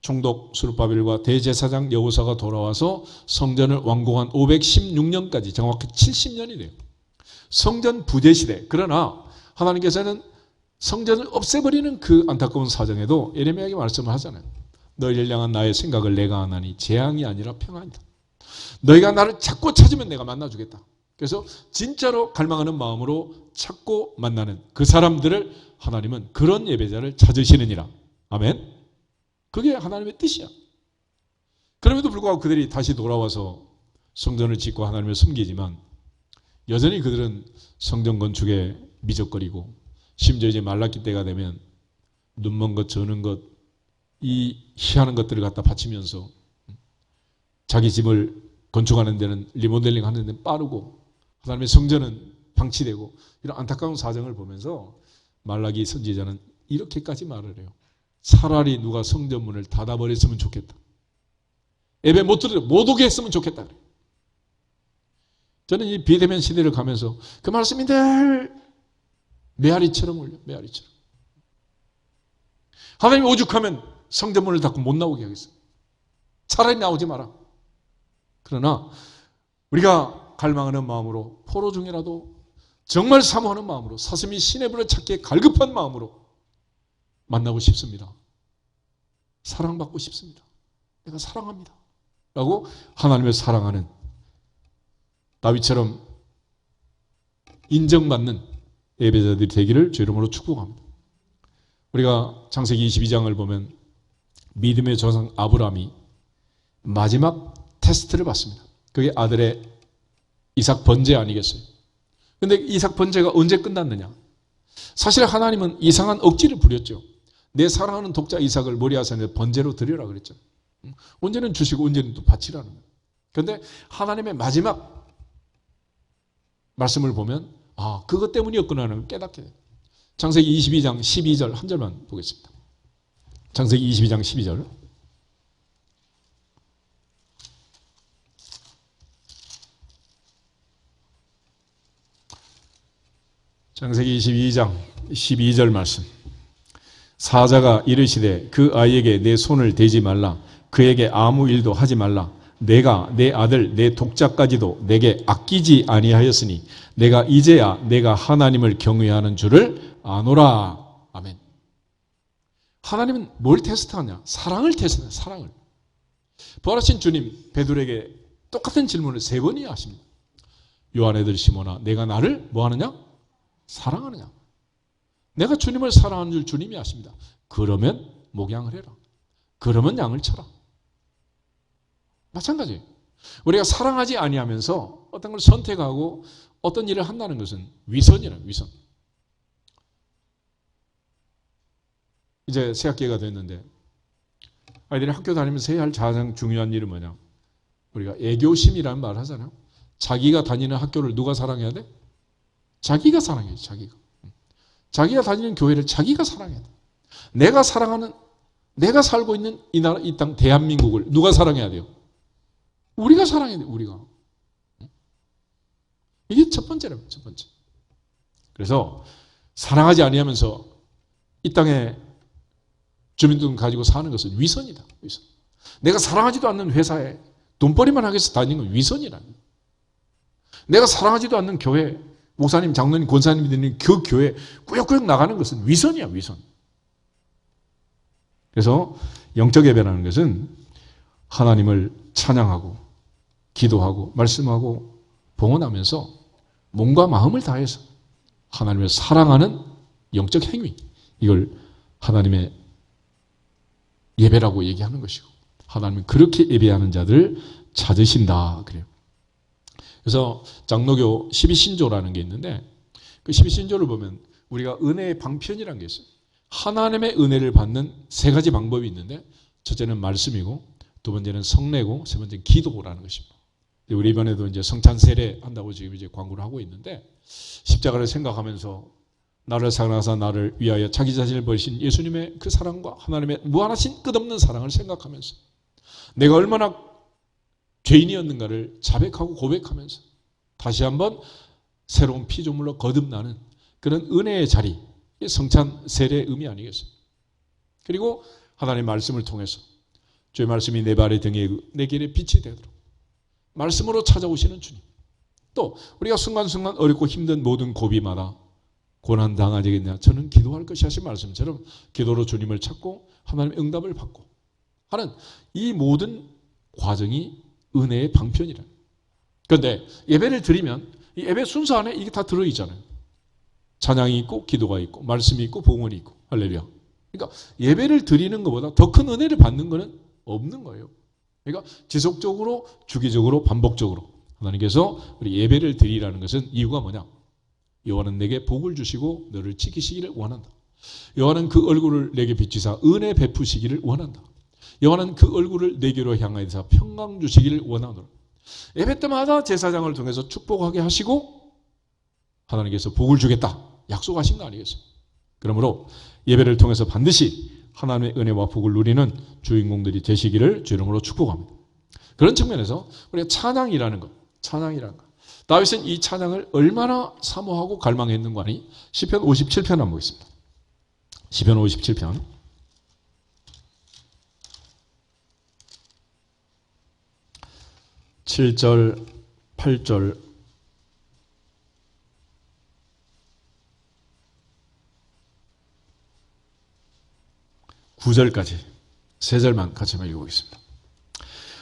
총독 수룹바벨과 대제사장 여호사가 돌아와서 성전을 완공한 516년까지 정확히 70년이 돼요. 성전 부재 시대. 그러나 하나님께서는 성전을 없애버리는 그 안타까운 사정에도 예레미야에게 말씀을 하잖아요. 너희를 향한 나의 생각을 내가 하나니 재앙이 아니라 평안이다. 너희가 나를 찾고 찾으면 내가 만나주겠다. 그래서 진짜로 갈망하는 마음으로 찾고 만나는 그 사람들을 하나님은 그런 예배자를 찾으시느니라. 아멘. 그게 하나님의 뜻이야. 그럼에도 불구하고 그들이 다시 돌아와서 성전을 짓고 하나님을 섬기지만 여전히 그들은 성전 건축에 미적거리고 심지어 이제 말라기 때가 되면 눈먼 것, 저는 것, 이 희한한 것들을 갖다 바치면서 자기 집을 건축하는 데는 리모델링 하는 데는 빠르고 그다음에 성전은 방치되고 이런 안타까운 사정을 보면서 말라기 선지자는 이렇게까지 말을 해요. 차라리 누가 성전문을 닫아버렸으면 좋겠다. 예배 못 오게 했으면 좋겠다. 저는 이 비대면 시대를 가면서 그 말씀이 늘 메아리처럼 울려. 메아리처럼. 하나님 오죽하면 성전문을 닫고 못 나오게 하겠어요. 차라리 나오지 마라. 그러나 우리가 갈망하는 마음으로 포로 중이라도 정말 사모하는 마음으로, 사슴이 시내불을 찾기에 갈급한 마음으로 만나고 싶습니다. 사랑받고 싶습니다. 내가 사랑합니다. 라고 하나님을 사랑하는 다윗처럼 인정받는 예배자들이 되기를 주 이름으로 축복합니다. 우리가 창세기 22장을 보면 믿음의 조상 아브라함이 마지막 테스트를 받습니다. 그게 아들의 이삭 번제 아니겠어요? 그런데 이삭 번제가 언제 끝났느냐? 사실 하나님은 이상한 억지를 부렸죠. 내 사랑하는 독자 이삭을 모리아산에 번제로 드려라 그랬죠. 언제는 주시고 언제는 또 바치라는 거예요. 그런데 하나님의 마지막 말씀을 보면 그것 때문이었구나 하는 걸 깨닫게 돼요. 창세기 22장 12절 한 절만 보겠습니다. 창세기 22장 12절. 창세기 22장 12절 말씀. 사자가 이르시되 그 아이에게 내 손을 대지 말라. 그에게 아무 일도 하지 말라. 내가 내 아들 내 독자까지도 내게 아끼지 아니하였으니 내가 이제야 내가 하나님을 경외하는 줄을 아노라. 아멘. 하나님은 뭘 테스트하냐? 사랑을 테스트하냐. 사랑을. 부활하신 주님 베드로에게 똑같은 질문을 3번이나 하십니다. 요한애들 시몬아, 내가 나를 뭐 하느냐? 사랑하느냐? 내가 주님을 사랑하는 줄 주님이 아십니다. 그러면 목양을 해라. 그러면 양을 쳐라. 마찬가지예요. 우리가 사랑하지 아니하면서 어떤 걸 선택하고 어떤 일을 한다는 것은 위선이라는 위선. 이제 새학기가 됐는데 아이들이 학교 다니면서 해야 할 가장 중요한 일은 뭐냐? 우리가 애교심이라는 말을 하잖아요. 자기가 다니는 학교를 누가 사랑해야 돼? 자기가 사랑해야지. 자기가 다니는 교회를 자기가 사랑해야 돼. 내가 사랑하는, 내가 살고 있는 이 나라, 이 땅 대한민국을 누가 사랑해야 돼요? 우리가 사랑해야 돼. 우리가. 이게 첫 번째라고. 첫 번째. 그래서 사랑하지 아니하면서 이 땅에 주민등 가지고 사는 것은 위선이다. 위선. 내가 사랑하지도 않는 회사에 돈벌이만 하기 위해서 다니는 건 위선이라는 거예요. 내가 사랑하지도 않는 교회, 목사님, 장로님, 권사님이 되는 그 교회 꾸역꾸역 나가는 것은 위선이야, 위선. 그래서 영적 예배라는 것은 하나님을 찬양하고 기도하고 말씀하고 봉헌하면서 몸과 마음을 다해서 하나님을 사랑하는 영적 행위, 이걸 하나님의 예배라고 얘기하는 것이고 하나님은 그렇게 예배하는 자들을 찾으신다 그래요. 그래서 장로교 12신조라는 게 있는데 그 12신조를 보면 우리가 은혜의 방편이라는 게 있어요. 하나님의 은혜를 받는 3가지 방법이 있는데 첫째는 말씀이고 두 번째는 성례고 세 번째는 기도라는 것입니다. 우리 이번에도 이제 성찬 세례 한다고 지금 이제 광고를 하고 있는데 십자가를 생각하면서 나를 사랑하사 나를 위하여 자기 자신을 버리신 예수님의 그 사랑과 하나님의 무한하신 끝없는 사랑을 생각하면서 내가 얼마나 죄인이었는가를 자백하고 고백하면서 다시 한번 새로운 피조물로 거듭나는 그런 은혜의 자리, 성찬 세례의 의미 아니겠어요? 그리고 하나님의 말씀을 통해서 주의 말씀이 내 발의 등에 내 길에 빛이 되도록 말씀으로 찾아오시는 주님. 또 우리가 순간순간 어렵고 힘든 모든 고비마다 고난당하겠냐 저는 기도할 것이 하신 말씀처럼 기도로 주님을 찾고 하나님의 응답을 받고 하는 이 모든 과정이 은혜의 방편이라. 그런데 예배를 드리면 이 예배 순서 안에 이게 다 들어있잖아요. 찬양이 있고 기도가 있고 말씀이 있고 봉헌이 있고 할렐루야. 그러니까 예배를 드리는 것보다 더 큰 은혜를 받는 것은 없는 거예요. 그러니까 지속적으로 주기적으로 반복적으로 하나님께서 우리 예배를 드리라는 것은 이유가 뭐냐? 여호와는 내게 복을 주시고 너를 지키시기를 원한다. 여호와는 그 얼굴을 내게 비추사 은혜 베푸시기를 원한다. 여호와는 그 얼굴을 내게로 향하여서 평강 주시기를 원하노라. 예배 때마다 제사장을 통해서 축복하게 하시고 하나님께서 복을 주겠다 약속하신 거 아니겠어요? 그러므로 예배를 통해서 반드시 하나님의 은혜와 복을 누리는 주인공들이 되시기를 주 이름으로 축복합니다. 그런 측면에서 우리가 찬양이라는 것, 다윗은 이 찬양을 얼마나 사모하고 갈망했는가 하니 시편 57편 한번 보겠습니다. 시편 57편 7절, 8절 9절까지 3절만 같이 한번 읽어보겠습니다.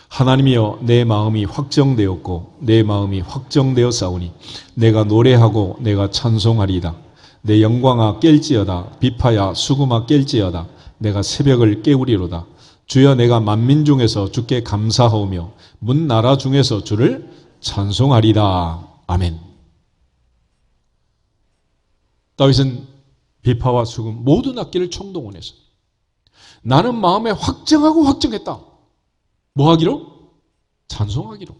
하나님이여 내 마음이 확정되었고 내 마음이 확정되어 싸우니 내가 노래하고 내가 찬송하리이다. 내 영광아 깰지어다. 비파야 수금아 깰지어다. 내가 새벽을 깨우리로다. 주여 내가 만민 중에서 주께 감사하오며 문 나라 중에서 주를 찬송하리다. 아멘. 다윗은 비파와 수금 모든 악기를 총동원해서 나는 마음에 확정하고 확정했다. 뭐 하기로? 찬송하기로.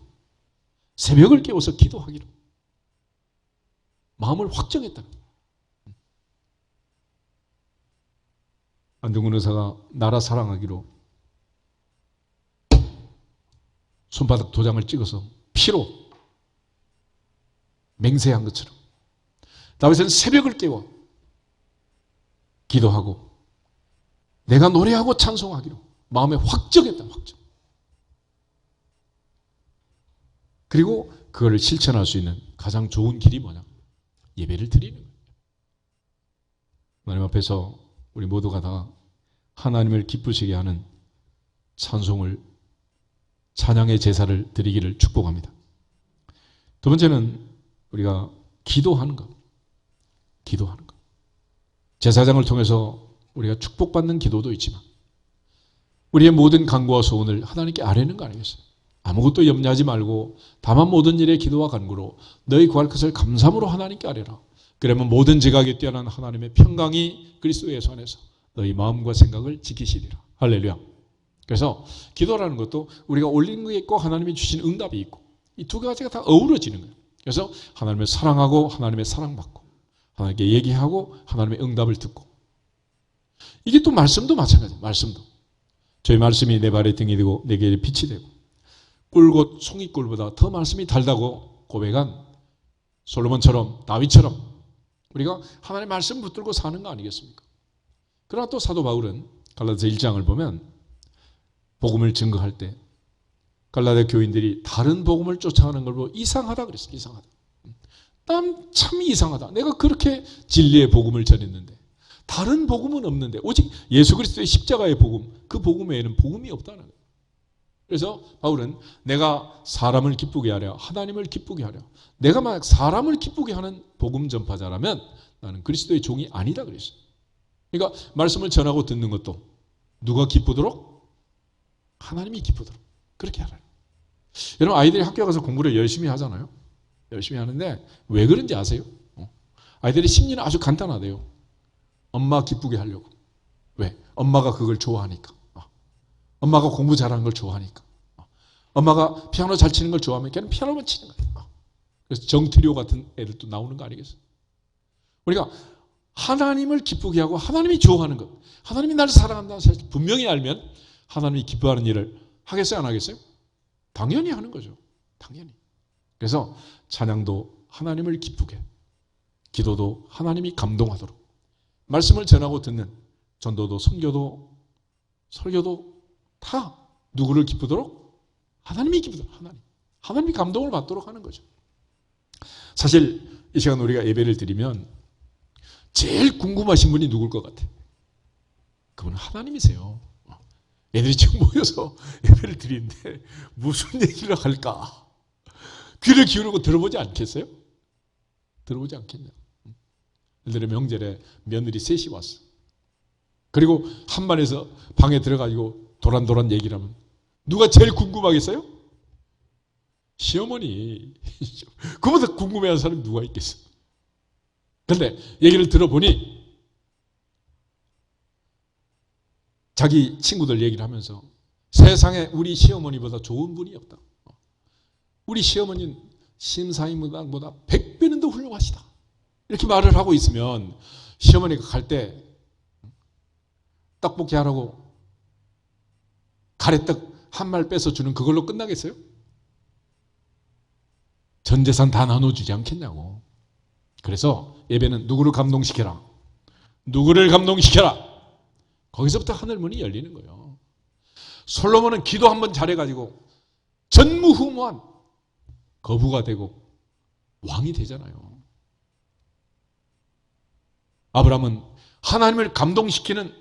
새벽을 깨워서 기도하기로. 마음을 확정했다. 안중근 의사가 나라 사랑하기로 손바닥 도장을 찍어서 피로 맹세한 것처럼 다윗은 새벽을 깨워 기도하고 내가 노래하고 찬송하기로 마음에 확정했다. 확정. 그리고 그걸 실천할 수 있는 가장 좋은 길이 뭐냐? 예배를 드리는 거예요. 하나님 앞에서 우리 모두가 다 하나님을 기쁘시게 하는 찬송을, 찬양의 제사를 드리기를 축복합니다. 두 번째는 우리가 기도하는 것. 기도하는 것. 제사장을 통해서 우리가 축복받는 기도도 있지만 우리의 모든 간구와 소원을 하나님께 아뢰는 거 아니겠어요? 아무것도 염려하지 말고 다만 모든 일에 기도와 간구로 너희 구할 것을 감사함으로 하나님께 아뢰라. 그러면 모든 지각에 뛰어난 하나님의 평강이 그리스도 예수 안에서 너희 마음과 생각을 지키시리라. 할렐루야. 그래서 기도라는 것도 우리가 올린 게 있고 하나님이 주신 응답이 있고 이 두 가지가 다 어우러지는 거예요. 그래서 하나님을 사랑하고 하나님의 사랑받고 하나님께 얘기하고 하나님의 응답을 듣고 이게 또 말씀도 마찬가지예요. 말씀도. 저희 말씀이 내 발에 등이 되고 내 길에 빛이 되고 꿀곧 송이꿀보다 더 말씀이 달다고 고백한 솔로몬처럼 다윗처럼 우리가 하나님의 말씀 붙들고 사는 거 아니겠습니까? 그러나 또 사도 바울은 갈라디아서 1장을 보면 복음을 증거할 때 갈라디아 교인들이 다른 복음을 쫓아가는 걸 보고 이상하다 그랬어요. 이상하다. 참 이상하다. 내가 그렇게 진리의 복음을 전했는데 다른 복음은 없는데 오직 예수 그리스도의 십자가의 복음, 그 복음 외에는 복음이 없다는 거예요. 그래서 바울은 내가 사람을 기쁘게 하려 하나님을 기쁘게 하려 내가 만약 사람을 기쁘게 하는 복음 전파자라면 나는 그리스도의 종이 아니다 그랬어요. 그러니까 말씀을 전하고 듣는 것도 누가 기쁘도록? 하나님이 기쁘도록 그렇게 하라. 여러분 아이들이 학교 가서 공부를 열심히 하잖아요. 열심히 하는데 왜 그런지 아세요? 아이들의 심리는 아주 간단하대요. 엄마 기쁘게 하려고. 왜? 엄마가 그걸 좋아하니까. 엄마가 공부 잘하는 걸 좋아하니까. 엄마가 피아노 잘 치는 걸 좋아하면 걔는 피아노만 치는 거예요. 그래서 정트리오 같은 애들도 나오는 거 아니겠어요? 우리가 하나님을 기쁘게 하고 하나님이 좋아하는 것, 하나님이 나를 사랑한다는 사실 분명히 알면 하나님이 기뻐하는 일을 하겠어요? 안 하겠어요? 당연히 하는 거죠. 당연히. 그래서 찬양도 하나님을 기쁘게, 기도도 하나님이 감동하도록, 말씀을 전하고 듣는 전도도 선교도 설교도 다 누구를 기쁘도록? 하나님이 기쁘도록. 하나님이 감동을 받도록 하는 거죠. 사실 이 시간 우리가 예배를 드리면 제일 궁금하신 분이 누굴 것 같아요? 그분은 하나님이세요. 애들이 지금 모여서 예배를 드리는데 무슨 얘기를 할까? 귀를 기울이고 들어보지 않겠어요? 들어보지 않겠냐? 예를 들어 명절에 며느리 셋이 왔어. 그리고 한반에서 방에 들어가지고 도란도란 얘기를 하면 누가 제일 궁금하겠어요? 시어머니. 그보다 궁금해하는 사람이 누가 있겠어? 그런데 얘기를 들어보니 자기 친구들 얘기를 하면서 세상에 우리 시어머니보다 좋은 분이 없다. 우리 시어머니는 심사임당보다 100배는 더 훌륭하시다. 이렇게 말을 하고 있으면 시어머니가 갈 때 떡볶이 하라고 가래떡 한 말 빼서 주는 그걸로 끝나겠어요? 전 재산 다 나눠주지 않겠냐고. 그래서 예배는 누구를 감동시켜라. 누구를 감동시켜라. 거기서부터 하늘문이 열리는 거예요. 솔로몬은 기도 한번 잘해가지고 전무후무한 거부가 되고 왕이 되잖아요. 아브라함은 하나님을 감동시키는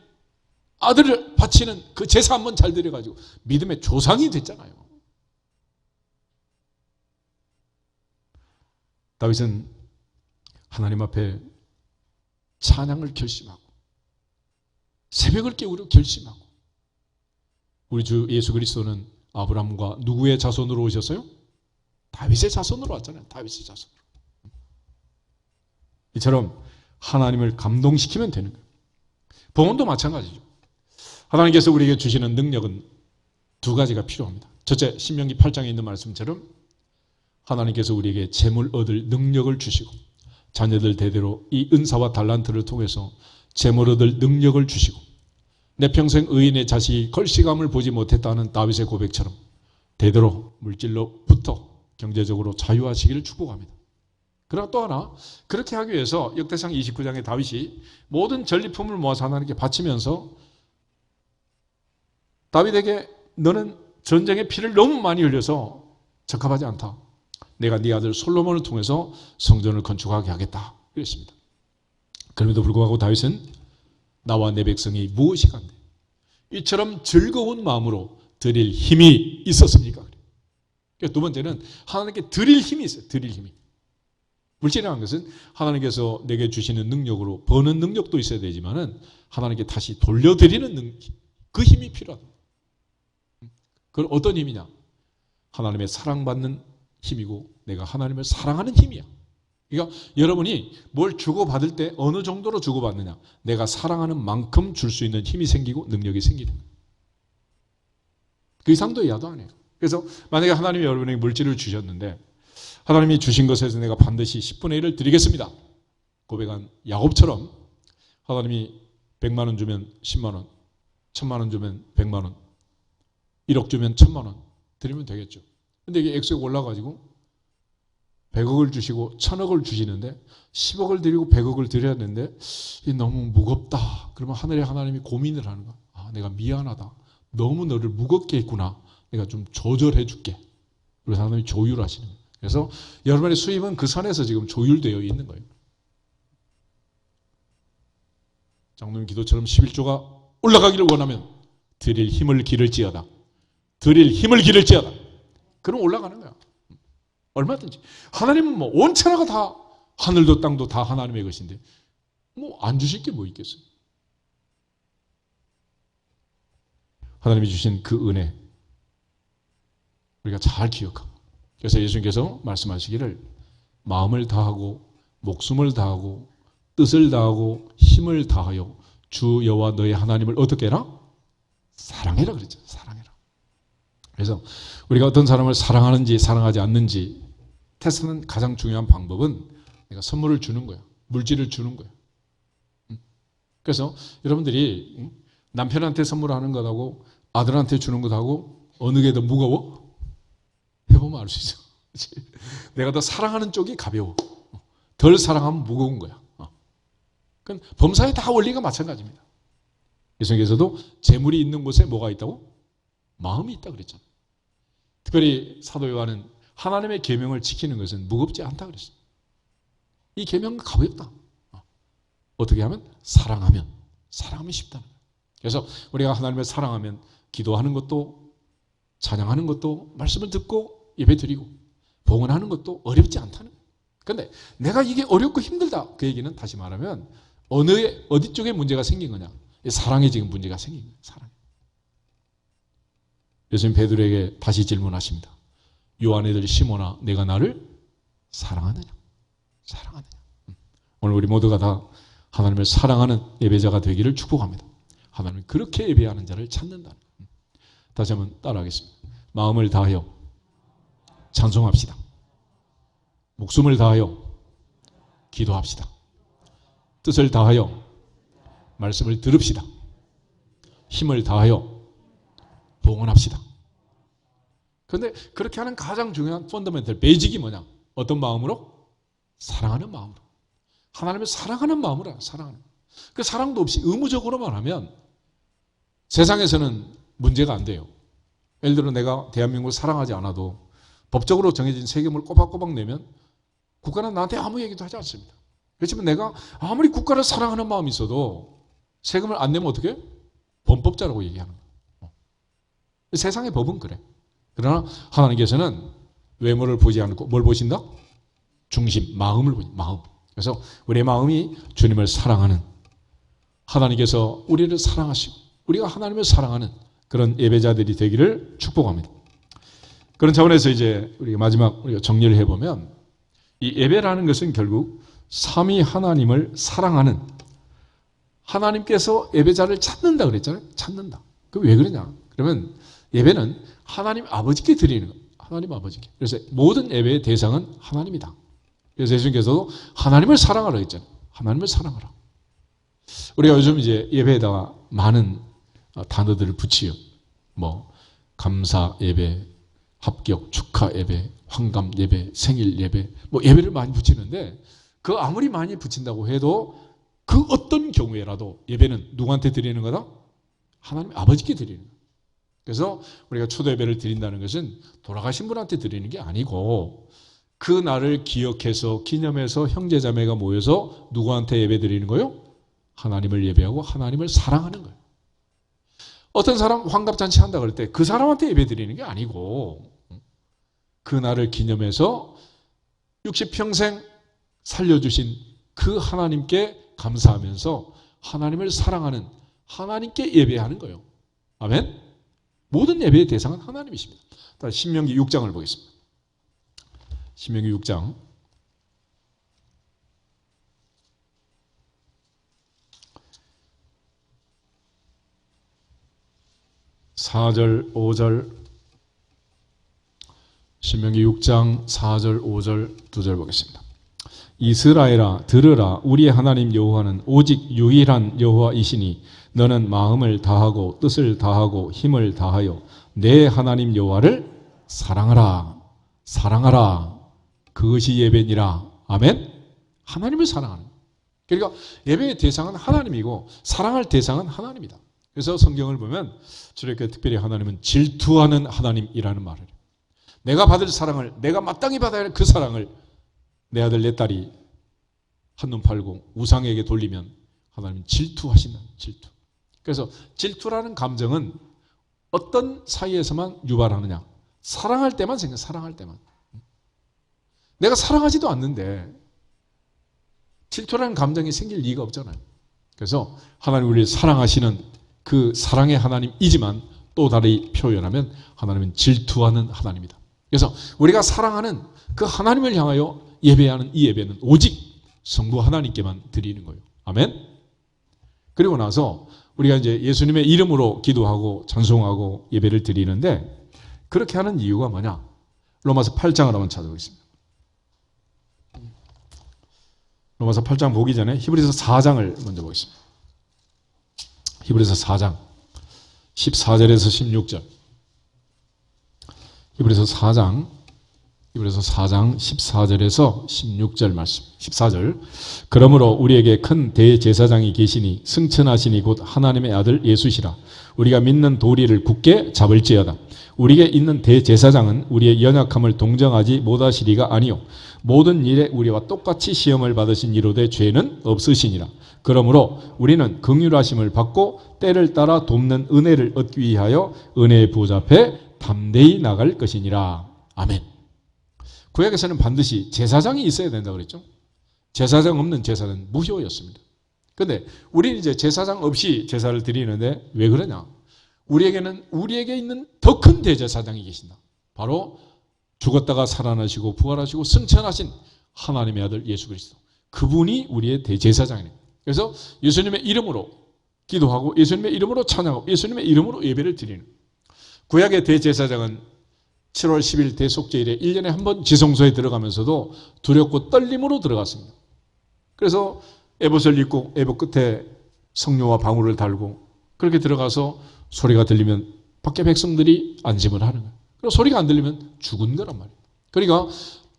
아들을 바치는 그 제사 한번 잘 드려가지고 믿음의 조상이 됐잖아요. 다윗은 하나님 앞에 찬양을 결심하고 새벽을 깨우려 결심하고, 우리 주 예수 그리스도는 아브라함과 누구의 자손으로 오셨어요? 다윗의 자손으로 왔잖아요. 다윗의 자손으로. 이처럼 하나님을 감동시키면 되는 거예요. 봉헌도 마찬가지죠. 하나님께서 우리에게 주시는 능력은 두 가지가 필요합니다. 첫째, 신명기 8장에 있는 말씀처럼 하나님께서 우리에게 재물 얻을 능력을 주시고, 자녀들 대대로 이 은사와 달란트를 통해서 재물 얻을 능력을 주시고, 내 평생 의인의 자식이 걸시감을 보지 못했다는 다윗의 고백처럼 대대로 물질로부터 경제적으로 자유하시기를 축복합니다. 그러나 또 하나, 그렇게 하기 위해서 역대상 29장에 다윗이 모든 전리품을 모아서 하나님께 바치면서 다윗에게 너는 전쟁의 피를 너무 많이 흘려서 적합하지 않다. 내가 네 아들 솔로몬을 통해서 성전을 건축하게 하겠다. 그랬습니다. 그럼에도 불구하고 다윗은 나와 내 백성이 무엇이 간대? 이처럼 즐거운 마음으로 드릴 힘이 있었습니까? 그래서 두 번째는 하나님께 드릴 힘이 있어요. 드릴 힘이. 물질이라는 것은 하나님께서 내게 주시는 능력으로 버는 능력도 있어야 되지만은 하나님께 다시 돌려드리는 그 힘이 필요하다. 그건 어떤 힘이냐? 하나님의 사랑받는 힘이고 내가 하나님을 사랑하는 힘이야. 그러니까 여러분이 뭘 주고받을 때 어느 정도로 주고받느냐? 내가 사랑하는 만큼 줄 수 있는 힘이 생기고 능력이 생기는 거예요. 그 이상도 이하도 안 해요. 그래서 만약에 하나님이 여러분에게 물질을 주셨는데 하나님이 주신 것에서 내가 반드시 10분의 1을 드리겠습니다. 고백한 야곱처럼 하나님이 100만 원 주면 10만 원, 1000만 원 주면 100만 원, 1억 주면 1000만 원 드리면 되겠죠. 근데 이게 액수가 올라가지고 100억을 주시고 1000억을 주시는데 10억을 드리고 100억을 드려야 되는데 이게 너무 무겁다. 그러면 하나님이 고민을 하는 거야. 아, 내가 미안하다. 너무 너를 무겁게 했구나. 내가 좀 조절해 줄게. 그래서 하나님이 조율하시는 거예요. 그래서 여러분의 수입은 그 선에서 지금 조율되어 있는 거예요. 장로님 기도처럼 11조가 올라가기를 원하면 드릴 힘을 기를지어다. 드릴 힘을 기를지어다. 그럼 올라가는 거야. 얼마든지. 하나님은 뭐 온 천하가 다 하늘도 땅도 다 하나님의 것인데 뭐 안 주실 게 뭐 있겠어요. 하나님이 주신 그 은혜 우리가 잘 기억하고, 그래서 예수님께서 말씀하시기를 마음을 다하고 목숨을 다하고 뜻을 다하고 힘을 다하여 주 여호와 너의 하나님을 어떻게 해라? 사랑해라 그랬죠. 사랑해라. 그래서 우리가 어떤 사람을 사랑하는지 사랑하지 않는지 테스트는 가장 중요한 방법은 내가 선물을 주는 거야. 물질을 주는 거야. 그래서 여러분들이 남편한테 선물하는 것하고 아들한테 주는 것하고 어느 게 더 무거워? 해보면 알 수 있어. 내가 더 사랑하는 쪽이 가벼워. 덜 사랑하면 무거운 거야. 그건 범사에 다 원리가 마찬가지입니다. 예수님께서도 재물이 있는 곳에 뭐가 있다고? 마음이 있다고 그랬잖아요. 특별히 사도 요한은 하나님의 계명을 지키는 것은 무겁지 않다 그랬어요. 이 계명은 가볍다. 어떻게 하면? 사랑하면 쉽다는 거예요. 그래서 우리가 하나님을 사랑하면 기도하는 것도 찬양하는 것도 말씀을 듣고 예배 드리고 봉헌하는 것도 어렵지 않다는 거예요. 그런데 내가 이게 어렵고 힘들다 그 얘기는 다시 말하면 어디 쪽에 문제가 생긴 거냐? 사랑에 지금 문제가 생긴 거예요. 사랑. 예수님 베드로에게 다시 질문하십니다. 요한 애들 시몬아 내가 나를 사랑하느냐? 사랑하느냐? 오늘 우리 모두가 다 하나님을 사랑하는 예배자가 되기를 축복합니다. 하나님은 그렇게 예배하는 자를 찾는다. 다시 한번 따라하겠습니다. 마음을 다하여 찬송합시다. 목숨을 다하여 기도합시다. 뜻을 다하여 말씀을 들읍시다. 힘을 다하여 봉헌합시다. 그런데 그렇게 하는 가장 중요한 펀더멘털 베이직이 뭐냐? 어떤 마음으로? 사랑하는 마음으로. 하나님을 사랑하는 마음으로 사랑하는. 그 사랑도 없이 의무적으로만 하면 세상에서는 문제가 안 돼요. 예를 들어 내가 대한민국을 사랑하지 않아도 법적으로 정해진 세금을 꼬박꼬박 내면 국가는 나한테 아무 얘기도 하지 않습니다. 그렇지만 내가 아무리 국가를 사랑하는 마음이 있어도 세금을 안 내면 어떻게? 범법자라고 얘기하는 거예요. 세상의 법은 그래. 그러나 하나님께서는 외모를 보지 않고 뭘 보신다? 중심, 마음을 보신다. 마음. 그래서 우리의 마음이 주님을 사랑하는, 하나님께서 우리를 사랑하시고 우리가 하나님을 사랑하는 그런 예배자들이 되기를 축복합니다. 그런 차원에서 이제 우리가 마지막 우리가 정리를 해보면, 이 예배라는 것은 결국 삼위 하나님을 사랑하는, 하나님께서 예배자를 찾는다 그랬잖아요. 찾는다. 그 왜 그러냐? 그러면 예배는 하나님 아버지께 드리는 거예요. 하나님 아버지께. 그래서 모든 예배의 대상은 하나님이다. 그래서 예수님께서도 하나님을 사랑하라 했잖아요. 하나님을 사랑하라. 우리가 요즘 이제 예배에다가 많은 단어들을 붙이요. 뭐 감사 예배, 합격, 축하 예배, 환감 예배, 생일 예배, 뭐 예배를 많이 붙이는데, 그 아무리 많이 붙인다고 해도 그 어떤 경우에라도 예배는 누구한테 드리는 거다? 하나님 아버지께 드리는 거다. 그래서 우리가 초대 예배를 드린다는 것은 돌아가신 분한테 드리는 게 아니고, 그 날을 기억해서 기념해서 형제자매가 모여서 누구한테 예배 드리는 거예요? 하나님을 예배하고 하나님을 사랑하는 거예요. 어떤 사람 환갑잔치 한다 그럴 때 그 사람한테 예배 드리는 게 아니고, 그 날을 기념해서 60평생 살려주신 그 하나님께 감사하면서 하나님을 사랑하는 하나님께 예배하는 거예요. 아멘? 모든 예배의 대상은 하나님이십니다. 다시 신명기 6장을 보겠습니다. 신명기 6장 4절 5절, 신명기 6장 4절 5절 2절 보겠습니다. 이스라엘아 들으라, 우리의 하나님 여호와는 오직 유일한 여호와이시니 너는 마음을 다하고 뜻을 다하고 힘을 다하여 내 하나님 여호와를 사랑하라. 사랑하라. 그것이 예배니라. 아멘. 하나님을 사랑하는. 그러니까 예배의 대상은 하나님이고 사랑할 대상은 하나님이다. 그래서 성경을 보면 저렇게 특별히 하나님은 질투하는 하나님이라는 말을 해요. 내가 받을 사랑을, 내가 마땅히 받아야 할 그 사랑을 내 아들 내 딸이 한눈 팔고 우상에게 돌리면 하나님은 질투하신다. 질투. 그래서 질투라는 감정은 어떤 사이에서만 유발하느냐? 사랑할 때만 생겨. 사랑할 때만. 내가 사랑하지도 않는데 질투라는 감정이 생길 리가 없잖아요. 그래서 하나님 우리를 사랑하시는 그 사랑의 하나님이지만 또 다르게 표현하면 하나님은 질투하는 하나님이다. 그래서 우리가 사랑하는 그 하나님을 향하여 예배하는 이 예배는 오직 성부 하나님께만 드리는 거예요. 아멘. 그리고 나서 우리가 이제 예수님의 이름으로 기도하고 찬송하고 예배를 드리는데, 그렇게 하는 이유가 뭐냐? 로마서 8장을 한번 찾아보겠습니다. 로마서 8장 보기 전에 히브리서 4장을 먼저 보겠습니다. 히브리서 4장 14절에서 16절. 히브리서 4장 14절에서 16절 말씀. 14절. 그러므로 우리에게 큰 대제사장이 계시니 승천하시니 곧 하나님의 아들 예수시라. 우리가 믿는 도리를 굳게 잡을지어다. 우리에게 있는 대제사장은 우리의 연약함을 동정하지 못하시리가 아니요 모든 일에 우리와 똑같이 시험을 받으신 이로되 죄는 없으시니라. 그러므로 우리는 긍휼하심을 받고 때를 따라 돕는 은혜를 얻기 위하여 은혜의 보좌 앞에 담대히 나갈 것이니라. 아멘. 구약에서는 반드시 제사장이 있어야 된다고 그랬죠. 제사장 없는 제사는 무효였습니다. 그런데 우리는 이제 제사장 없이 제사를 드리는데 왜 그러냐? 우리에게 있는 더 큰 대제사장이 계신다. 바로 죽었다가 살아나시고 부활하시고 승천하신 하나님의 아들 예수 그리스도. 그분이 우리의 대제사장이에요. 그래서 예수님의 이름으로 기도하고 예수님의 이름으로 찬양하고 예수님의 이름으로 예배를 드리는. 구약의 대제사장은 7월 10일 대속제일에 1년에 한 번 지성소에 들어가면서도 두렵고 떨림으로 들어갔습니다. 그래서 에봇을 입고 에봇 끝에 성료와 방울을 달고 그렇게 들어가서 소리가 들리면 밖에 백성들이 안심을 하는 거예요. 그리고 소리가 안 들리면 죽은 거란 말이에요. 그러니까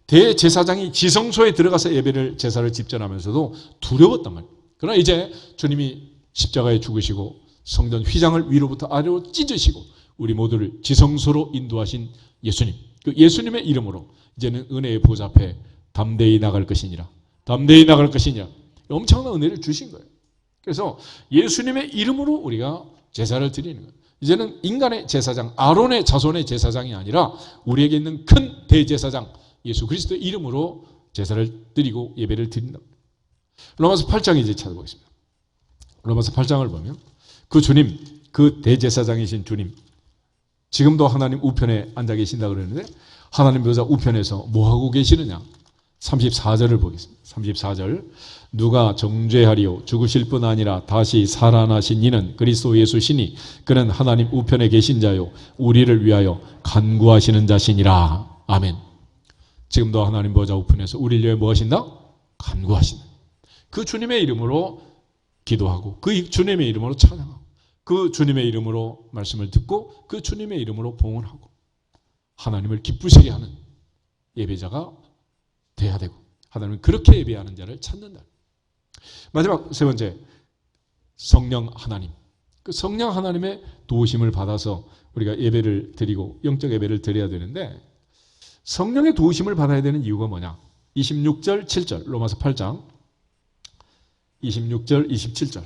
대제사장이 지성소에 들어가서 예배를 제사를 집전하면서도 두려웠단 말이에요. 그러나 이제 주님이 십자가에 죽으시고 성전 휘장을 위로부터 아래로 찢으시고 우리 모두를 지성소로 인도하신 예수님, 그 예수님의 이름으로 이제는 은혜의 보좌 앞에 담대히 나갈 것이니라. 담대히 나갈 것이니라. 엄청난 은혜를 주신 거예요. 그래서 예수님의 이름으로 우리가 제사를 드리는 거예요. 이제는 인간의 제사장, 아론의 자손의 제사장이 아니라 우리에게 있는 큰 대제사장 예수 그리스도의 이름으로 제사를 드리고 예배를 드린다. 로마서 8장 이제 찾아보겠습니다. 로마서 8장을 보면 그 주님, 그 대제사장이신 주님, 지금도 하나님 우편에 앉아 계신다 그러는데 하나님 보좌 우편에서 뭐하고 계시느냐? 34절을 보겠습니다. 34절. 누가 정죄하리요 죽으실 뿐 아니라 다시 살아나신 이는 그리스도 예수 시니 그는 하나님 우편에 계신 자요 우리를 위하여 간구하시는 자시니라. 아멘. 지금도 하나님 보좌 우편에서 우리를 위해 뭐 하신다? 간구하신다. 그 주님의 이름으로 기도하고 그 주님의 이름으로 찬양하고 그 주님의 이름으로 말씀을 듣고 그 주님의 이름으로 봉헌하고 하나님을 기쁘시게 하는 예배자가 돼야 되고 하나님은 그렇게 예배하는 자를 찾는다. 마지막 세 번째, 성령 하나님. 그 성령 하나님의 도우심을 받아서 우리가 예배를 드리고 영적 예배를 드려야 되는데 성령의 도우심을 받아야 되는 이유가 뭐냐? 26절, 7절, 로마서 8장 26절, 27절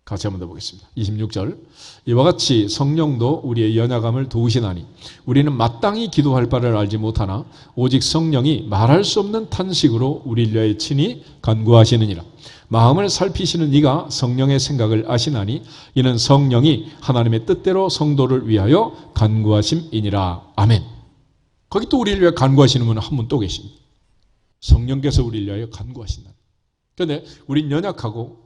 같이 한번 더 보겠습니다. 26절. 이와 같이 성령도 우리의 연약함을 도우시나니 우리는 마땅히 기도할 바를 알지 못하나 오직 성령이 말할 수 없는 탄식으로 우리를 위하여 친히 간구하시느니라. 마음을 살피시는 이가 성령의 생각을 아시나니 이는 성령이 하나님의 뜻대로 성도를 위하여 간구하심이니라. 아멘. 거기 또 우리를 위하여 간구하시는 분은 한 분 또 계십니다. 성령께서 우리를 위하여 간구하신다. 그런데 우린 연약하고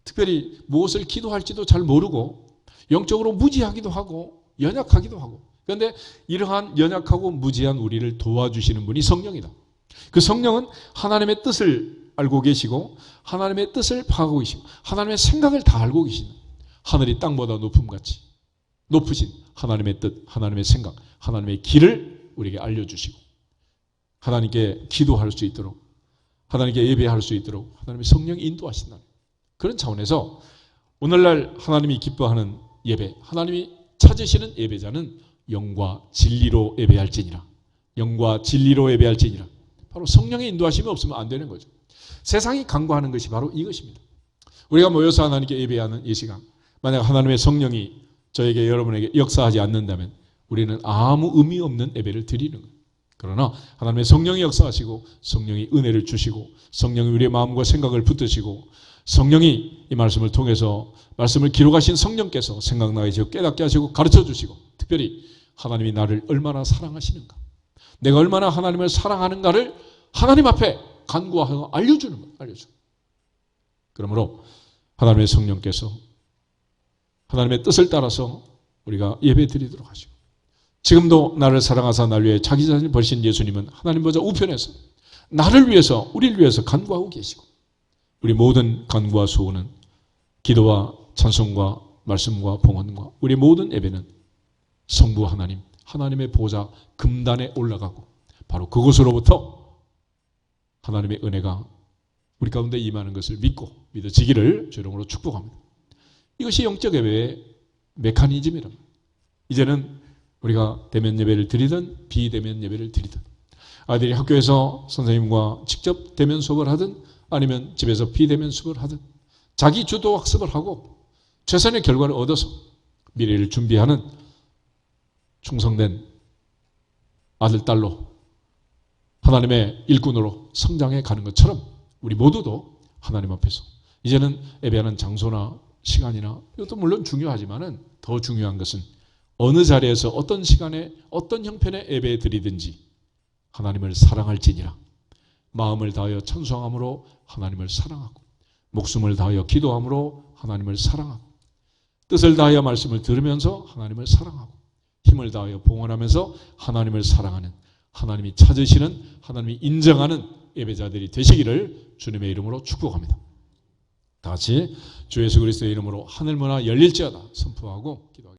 특별히 무엇을 기도할지도 잘 모르고 영적으로 무지하기도 하고 연약하기도 하고 그런데 이러한 연약하고 무지한 우리를 도와주시는 분이 성령이다. 그 성령은 하나님의 뜻을 알고 계시고 하나님의 뜻을 파악하고 계시고 하나님의 생각을 다 알고 계시는 하늘이 땅보다 높음같이 높으신 하나님의 뜻, 하나님의 생각, 하나님의 길을 우리에게 알려주시고 하나님께 기도할 수 있도록 하나님께 예배할 수 있도록 하나님의 성령이 인도하신다. 그런 차원에서 오늘날 하나님이 기뻐하는 예배, 하나님이 찾으시는 예배자는 영과 진리로 예배할지니라. 영과 진리로 예배할지니라. 바로 성령의 인도하심이 없으면 안 되는 거죠. 세상이 간구하는 것이 바로 이것입니다. 우리가 모여서 하나님께 예배하는 이 시간, 만약 하나님의 성령이 저에게 여러분에게 역사하지 않는다면 우리는 아무 의미 없는 예배를 드리는 거예요. 그러나 하나님의 성령이 역사하시고 성령이 은혜를 주시고 성령이 우리의 마음과 생각을 붙드시고 성령이 이 말씀을 통해서 말씀을 기록하신 성령께서 생각나게 하시고 깨닫게 하시고 가르쳐 주시고 특별히 하나님이 나를 얼마나 사랑하시는가 내가 얼마나 하나님을 사랑하는가를 하나님 앞에 간구하고 알려주는 거예요. 알려주는 거예요. 그러므로 하나님의 성령께서 하나님의 뜻을 따라서 우리가 예배 드리도록 하시고 지금도 나를 사랑하사 나를 위해 자기 자신을 버리신 예수님은 하나님 보좌 우편에서 나를 위해서 우리를 위해서 간구하고 계시고 우리 모든 간구와 소원은 기도와 찬송과 말씀과 봉헌과 우리 모든 예배는 성부 하나님 하나님의 보좌 금단에 올라가고 바로 그곳으로부터 하나님의 은혜가 우리 가운데 임하는 것을 믿고 믿어지기를 주 이름으로 축복합니다. 이것이 영적 예배의 메커니즘이랍니다. 이제는 우리가 대면 예배를 드리든 비대면 예배를 드리든 아이들이 학교에서 선생님과 직접 대면 수업을 하든 아니면 집에서 비대면 수업을 하든 자기 주도 학습을 하고 최선의 결과를 얻어서 미래를 준비하는 충성된 아들, 딸로 하나님의 일꾼으로 성장해 가는 것처럼 우리 모두도 하나님 앞에서 이제는 예배하는 장소나 시간이나 이것도 물론 중요하지만은 더 중요한 것은 어느 자리에서 어떤 시간에 어떤 형편의 예배 드리든지 하나님을 사랑할지니라. 마음을 다하여 찬송함으로 하나님을 사랑하고 목숨을 다하여 기도함으로 하나님을 사랑하고 뜻을 다하여 말씀을 들으면서 하나님을 사랑하고 힘을 다하여 봉헌하면서 하나님을 사랑하는 하나님이 찾으시는 하나님이 인정하는 예배자들이 되시기를 주님의 이름으로 축복합니다. 다 같이 주 예수 그리스도의 이름으로 하늘문화 열릴지어다 선포하고 기도하겠습니다.